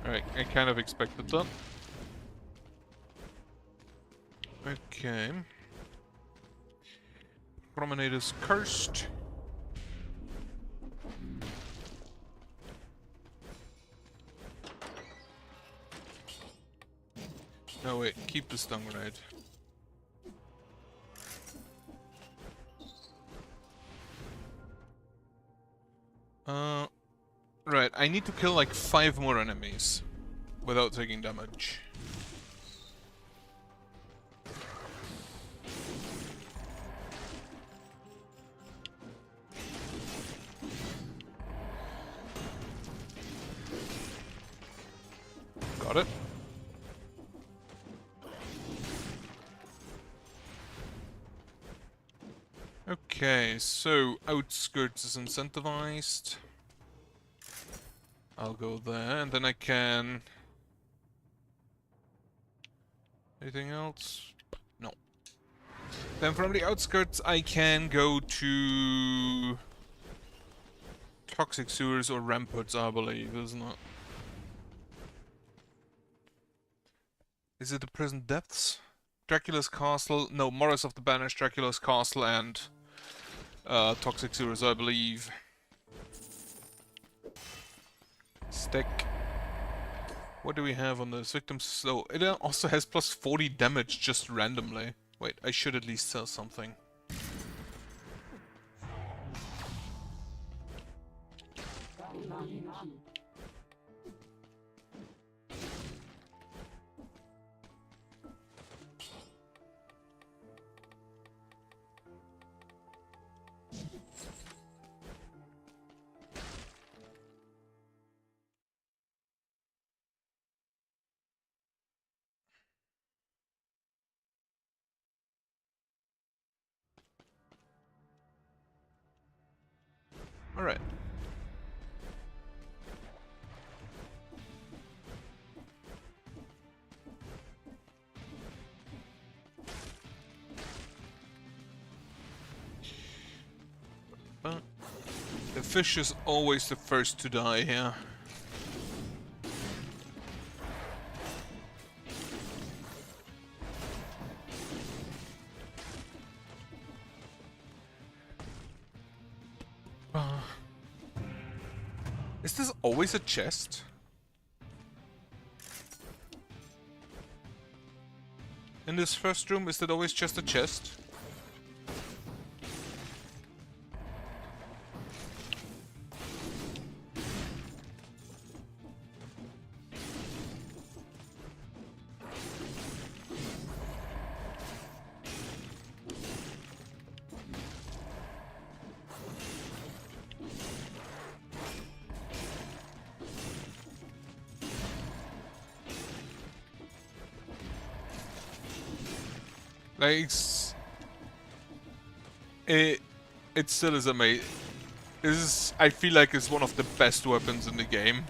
Alright, I kind of expected that. Okay. Promenade is cursed. No, wait, keep the stun grenade. Right, I need to kill like 5 more enemies without taking damage. Got it. Okay, so outskirts is incentivized. I'll go there, and then I can... Anything else? No. Then from the outskirts I can go to... Toxic Sewers or Ramparts, I believe, isn't it? Is it the Prison Depths? Dracula's Castle? No, Morris of the Banished, Dracula's Castle, and Toxic Sewers, I believe. Stick. What do we have on this? Victims? So it also has plus 40 damage just randomly. Wait, I should at least sell something. Alright. The fish is always the first to die here. Is this always a chest? In this first room, is that always just a chest? Like, it still is amazing. I feel like it's one of the best weapons in the game.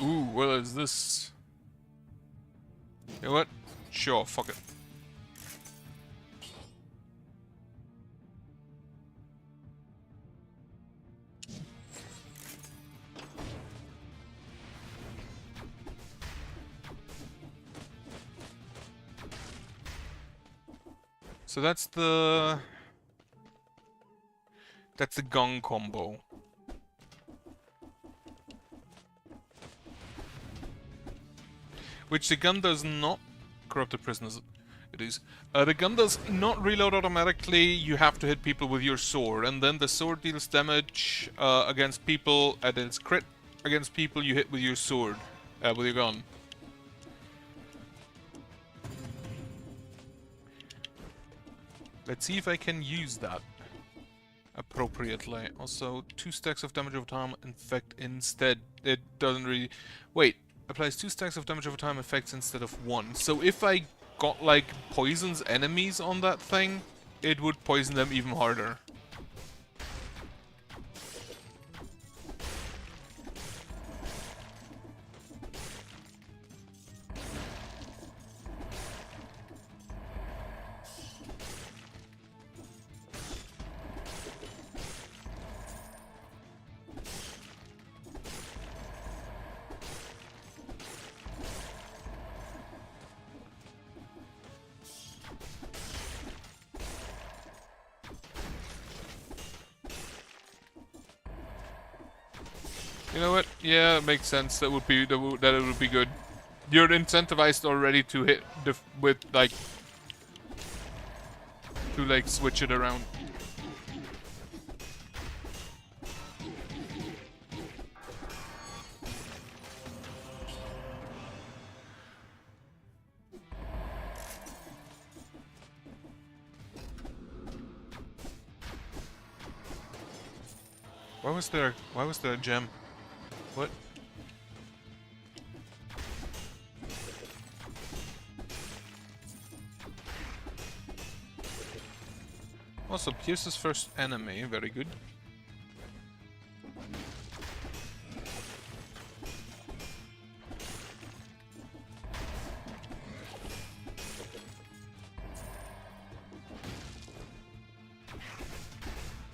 Ooh, what is this? You know what? Sure, fuck it. So that's the gun combo. Which the gun does not... Corrupted prisoners, it is. The gun does not reload automatically, you have to hit people with your sword. And then the sword deals damage against people, and it's crit against people you hit with your sword, with your gun. Let's see if I can use that appropriately. Also, 2 stacks of damage over time, infect instead. It doesn't really... Wait. Applies 2 stacks of damage over time, effects instead of 1. So if I got, like, poisons enemies on that thing, it would poison them even harder. You know what? Yeah, it makes sense. That would be it would be good. You're incentivized already to hit with like to like switch it around. Why was there a gem? What? Also, Pierce's first enemy, very good.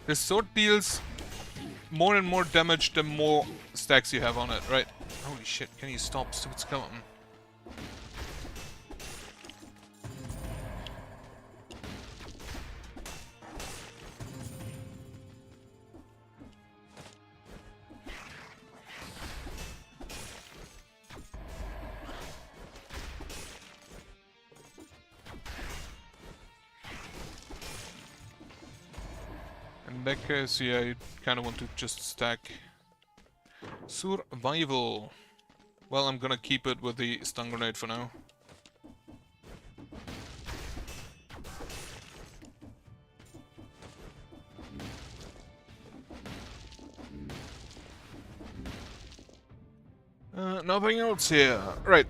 This sword deals more and more damage the more stacks you have on it, right? Holy shit, can you stop, stupid skeleton? In that case, yeah, you kind of want to just stack survival. Well, I'm gonna keep it with the stun grenade for now. Nothing else here. Right.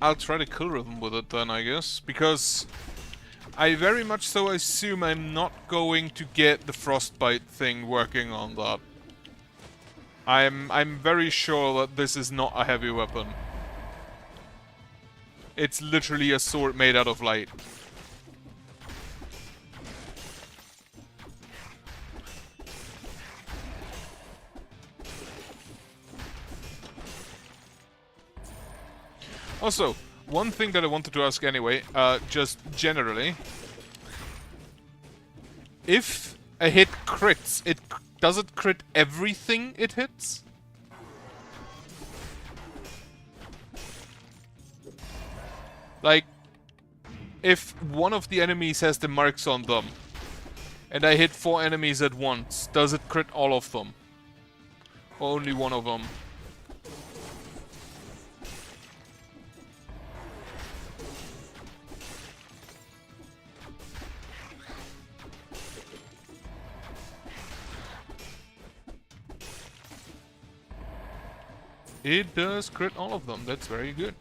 I'll try to kill rhythm with it then, I guess, because I very much so assume I'm not going to get the frostbite thing working on that. I'm very sure that this is not a heavy weapon. It's literally a sword made out of light. Also, one thing that I wanted to ask anyway, just generally. If a hit crits, does it crit everything it hits? Like, if one of the enemies has the marks on them, and I hit 4 enemies at once, does it crit all of them? Or only one of them? It does crit all of them, that's very good.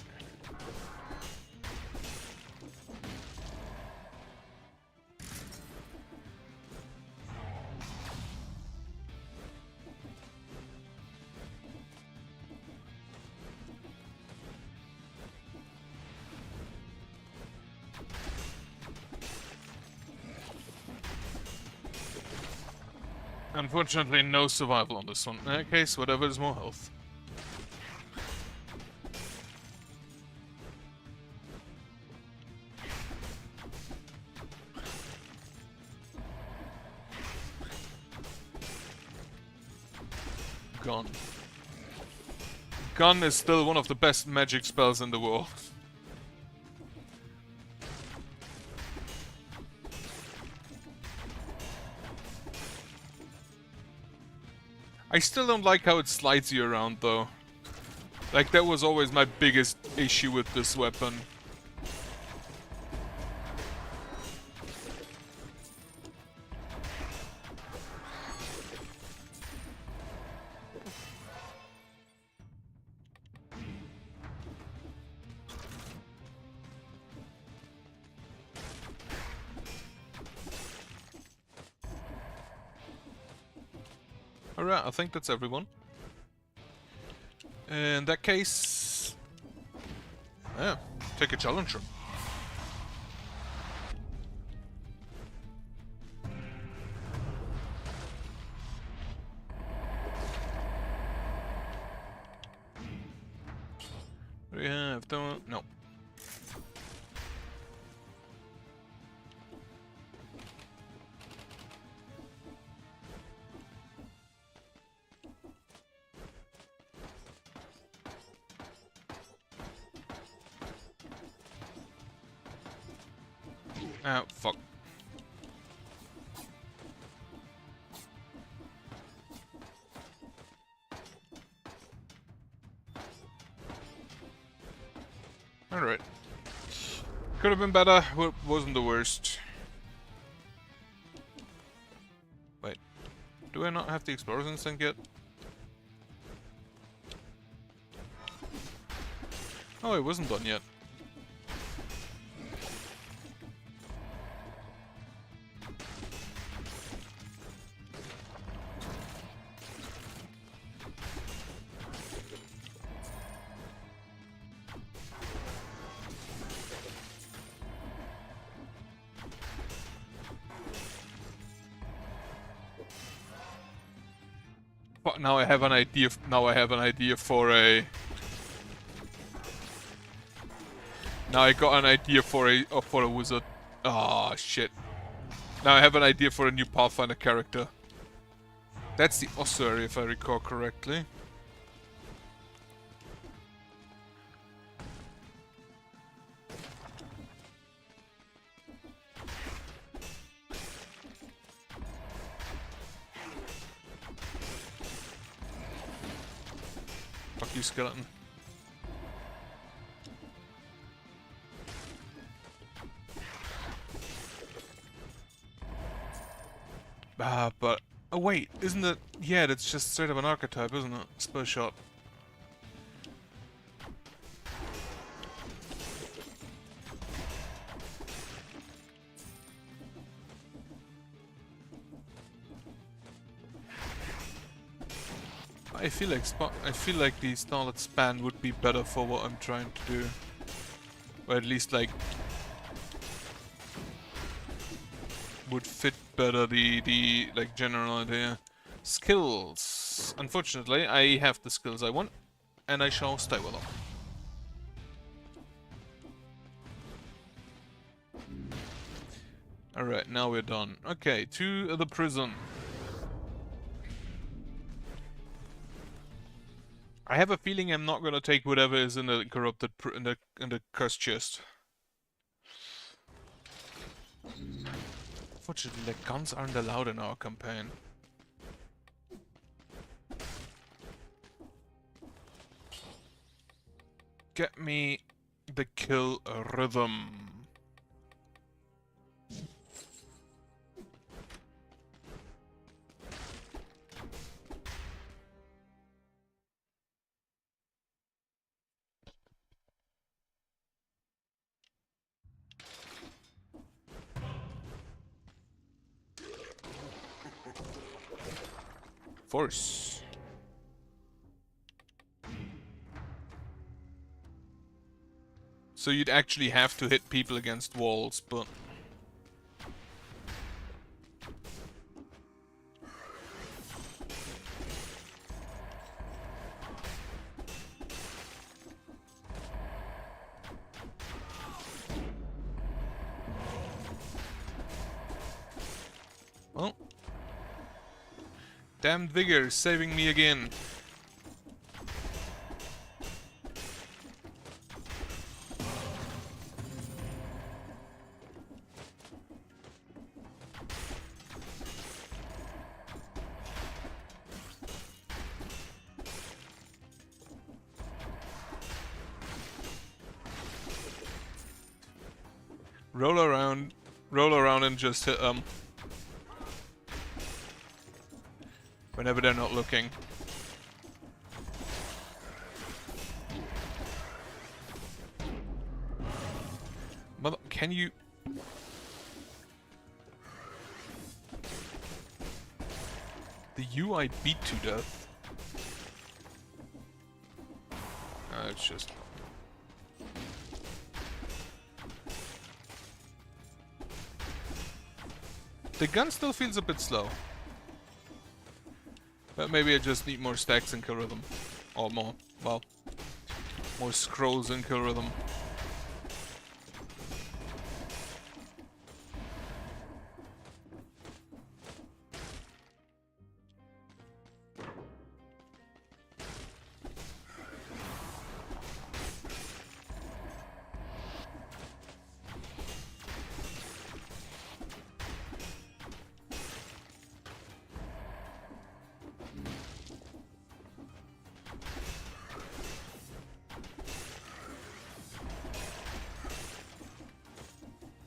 Unfortunately, no survival on this one. In that case, whatever is more health. Gun. Gun is still one of the best magic spells in the world. I still don't like how it slides you around though. Like, that was always my biggest issue with this weapon. Alright, I think that's everyone. In that case... yeah, take a challenger. We have the... no. Ah, fuck. Could have been better. Wasn't the worst. Wait. Do I not have the Explorer's Instinct yet? Oh, it wasn't done yet. But now I have an idea. Now I have an idea for a. Now I got an idea for a wizard. Ah, shit. Now I have an idea for a new Pathfinder character. That's the ossuary, if I recall correctly. Fuck you, skeleton. But... Oh wait, isn't it... Yeah, that's just straight up an archetype, isn't it? Spell shot. I feel like the Starlit Span would be better for what I'm trying to do. Or at least like... would fit better the like general idea. Skills. Unfortunately, I have the skills I want, and I shall stay with them. Alright, now we're done. Okay, to the prison. I have a feeling I'm not gonna take whatever is in the corrupted in the cursed chest. Unfortunately, the guns aren't allowed in our campaign. Get me the kill rhythm. Force. So you'd actually have to hit people against walls, but... Well... Damned Vigor is saving me again. Roll around and just hit them. Whenever they're not looking. Mother, can you... The UI beat to death. It's just... The gun still feels a bit slow. But maybe I just need more stacks in Kill Rhythm. Or more, well, more scrolls in Kill Rhythm.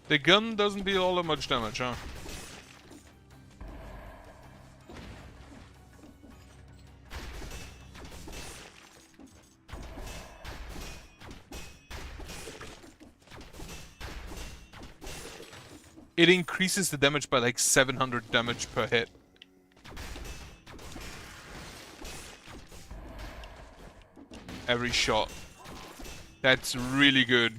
The gun doesn't deal all that much damage, huh? It increases the damage by like 700 damage per hit. Every shot. That's really good.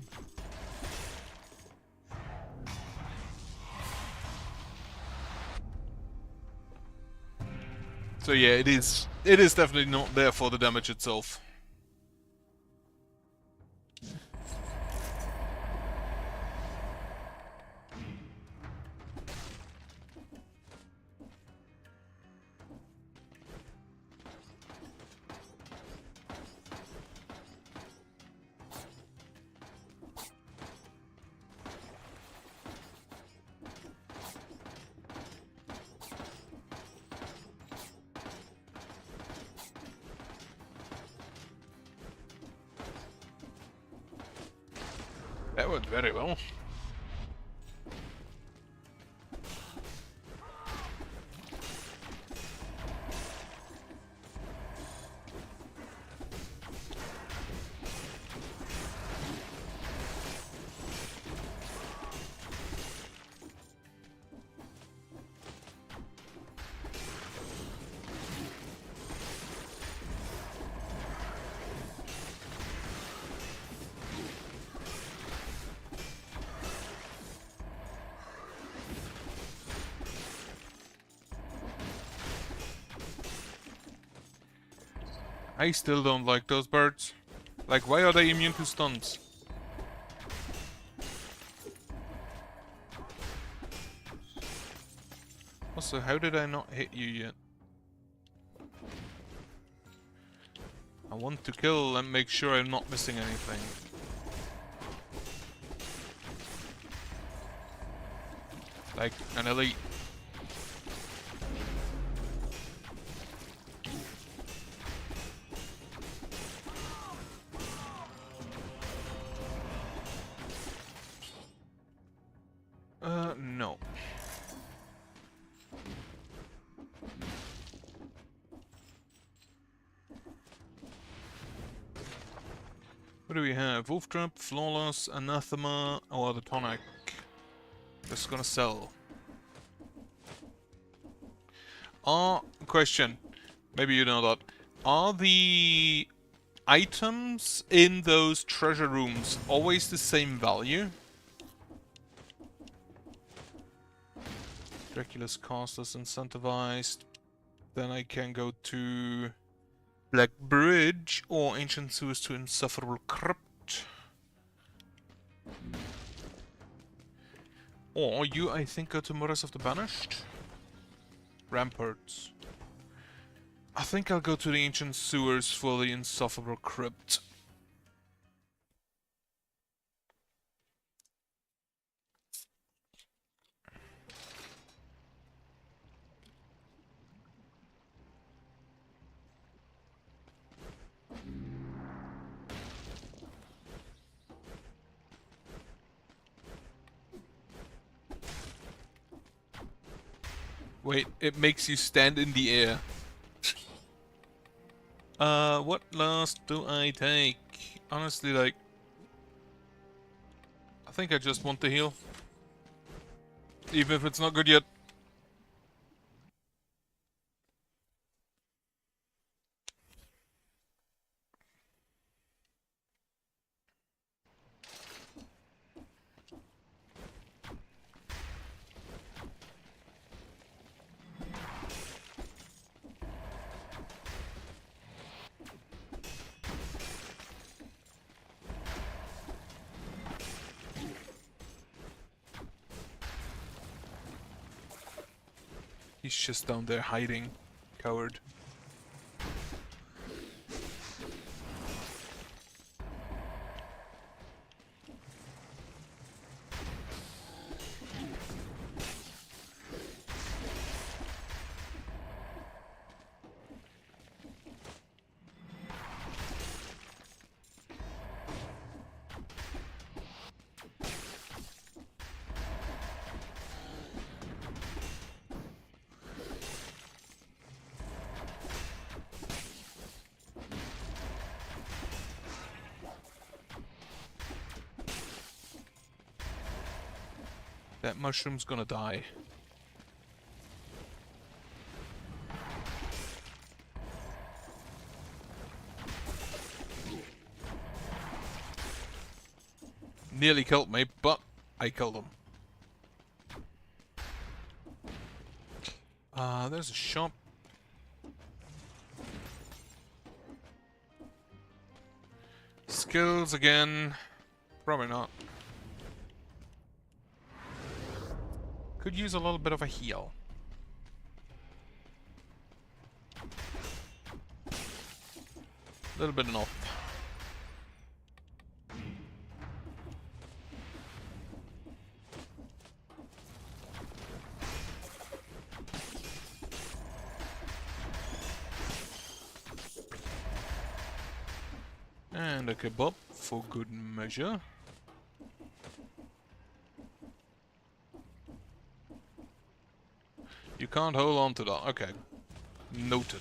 So yeah, it is definitely not there for the damage itself. That went very well. I still don't like those birds. Like, why are they immune to stuns? Also, how did I not hit you yet? I want to kill and make sure I'm not missing anything. Like an elite. No. What do we have? Wolf Trap, Flawless, Anathema, or the Tonic? Just gonna sell. Question. Maybe you know that. Are the items in those treasure rooms always the same value? Dracula's Cast is incentivized. Then I can go to Black Bridge or Ancient Sewers to Insufferable Crypt. Or you, I think, go to Morass of the Banished? Ramparts. I think I'll go to the Ancient Sewers for the Insufferable Crypt. Wait, it makes you stand in the air. What last do I take? Honestly, like... I think I just want to heal. Even if it's not good yet. He's just down there hiding. Coward. That mushroom's gonna die. Nearly killed me, but I killed him. There's a shop. Skills again. Probably not. Could use a little bit of a heal. A little bit enough. And a kebab for good measure. You can't hold on to that. Okay. Noted.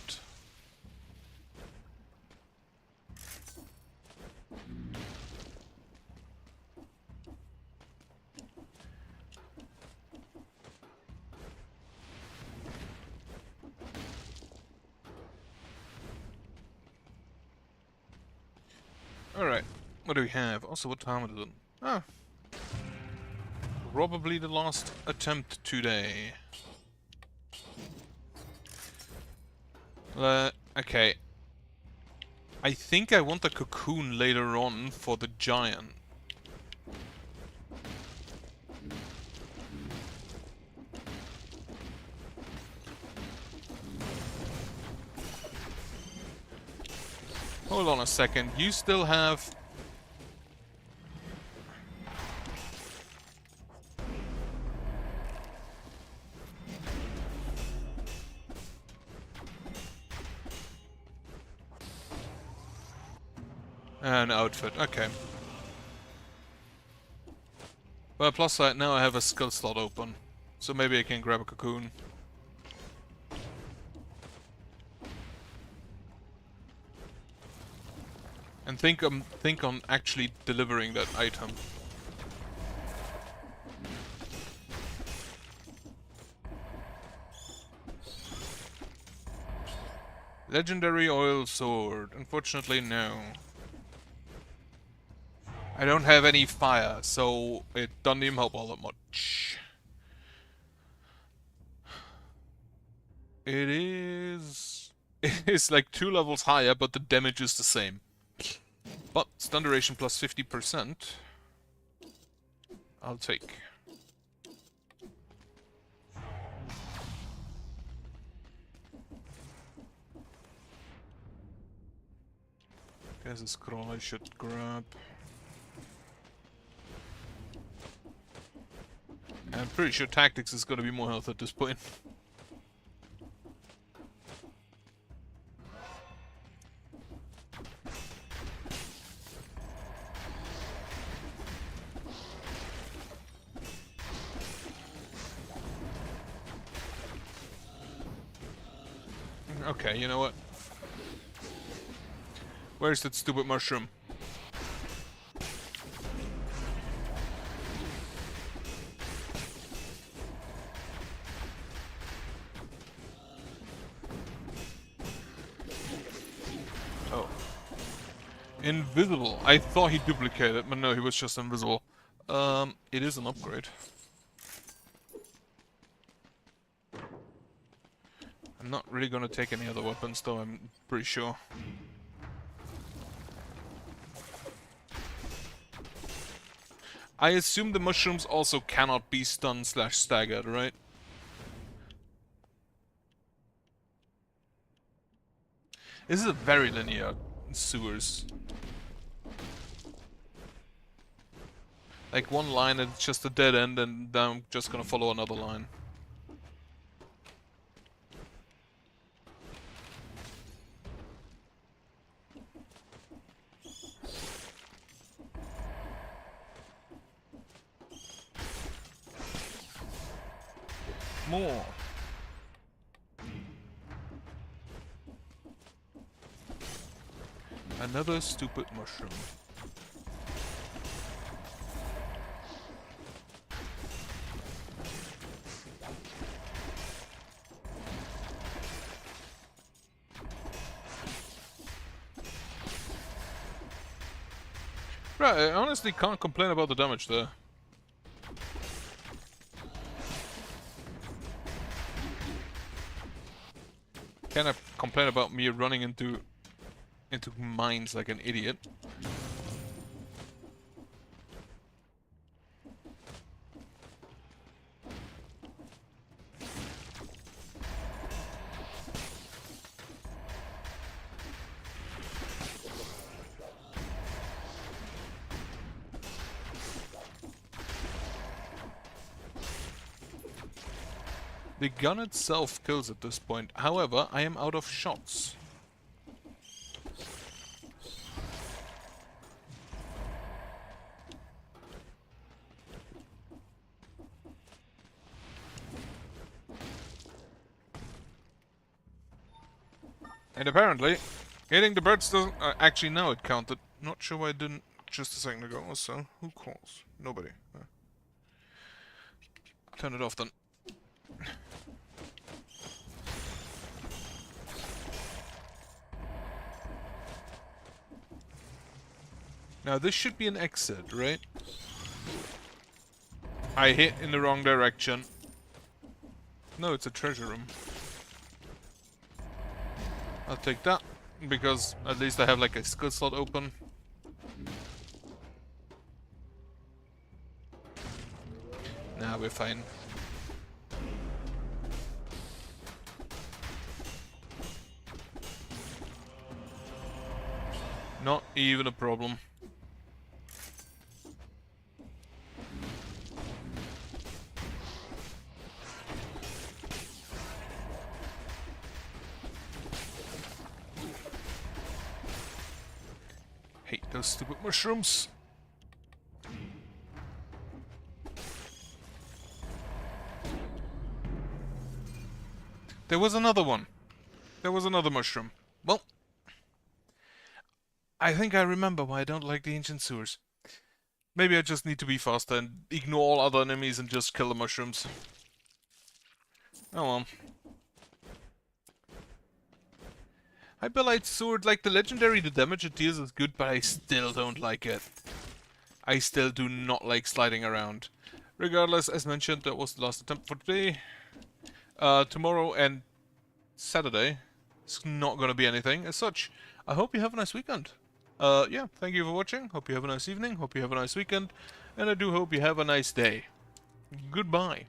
Alright. What do we have? Also, what time is it? Ah. Probably the last attempt today. Okay. I think I want the cocoon later on for the giant. Hold on a second. You still have... an outfit, okay. But plus side, now I have a skill slot open. So maybe I can grab a cocoon. And think on actually delivering that item. Legendary oil sword. Unfortunately, no. I don't have any fire, so it doesn't even help all that much. It is like 2 levels higher, but the damage is the same. But stun duration plus 50%. I'll take. There's a scroll I should grab. I'm pretty sure tactics is gonna be more health at this point. Okay, you know what? Where's that stupid mushroom? Oh. Invisible. I thought he duplicated, but no, he was just invisible. It is an upgrade. I'm not really gonna take any other weapons, though, I'm pretty sure. I assume the mushrooms also cannot be stunned / staggered, right? This is a very linear sewers. Like one line and it's just a dead end, and then I'm just gonna follow another line. More. Another stupid mushroom. Right, I honestly can't complain about the damage there. Can I complain about me running into mines like an idiot? The gun itself kills at this point. However, I am out of shots. And apparently, hitting the birds doesn't... actually, no, it counted. Not sure why it didn't just a second ago or so. Who calls? Nobody. Turn it off then. Now this should be an exit, right? I hit in the wrong direction. No, it's a treasure room. I'll take that, because at least I have like a skill slot open. Nah, we're fine. Not even a problem. Hate those stupid mushrooms. There was another one. There was another mushroom. Well, I think I remember why I don't like the ancient sewers. Maybe I just need to be faster and ignore all other enemies and just kill the mushrooms. Oh well. Hyperlight Sword, like the legendary, the damage it deals is good, but I still don't like it. I still do not like sliding around. Regardless, as mentioned, that was the last attempt for today. Tomorrow and Saturday, it's not gonna be anything. As such, I hope you have a nice weekend. Yeah, thank you for watching. Hope you have a nice evening. Hope you have a nice weekend. And I do hope you have a nice day. Goodbye.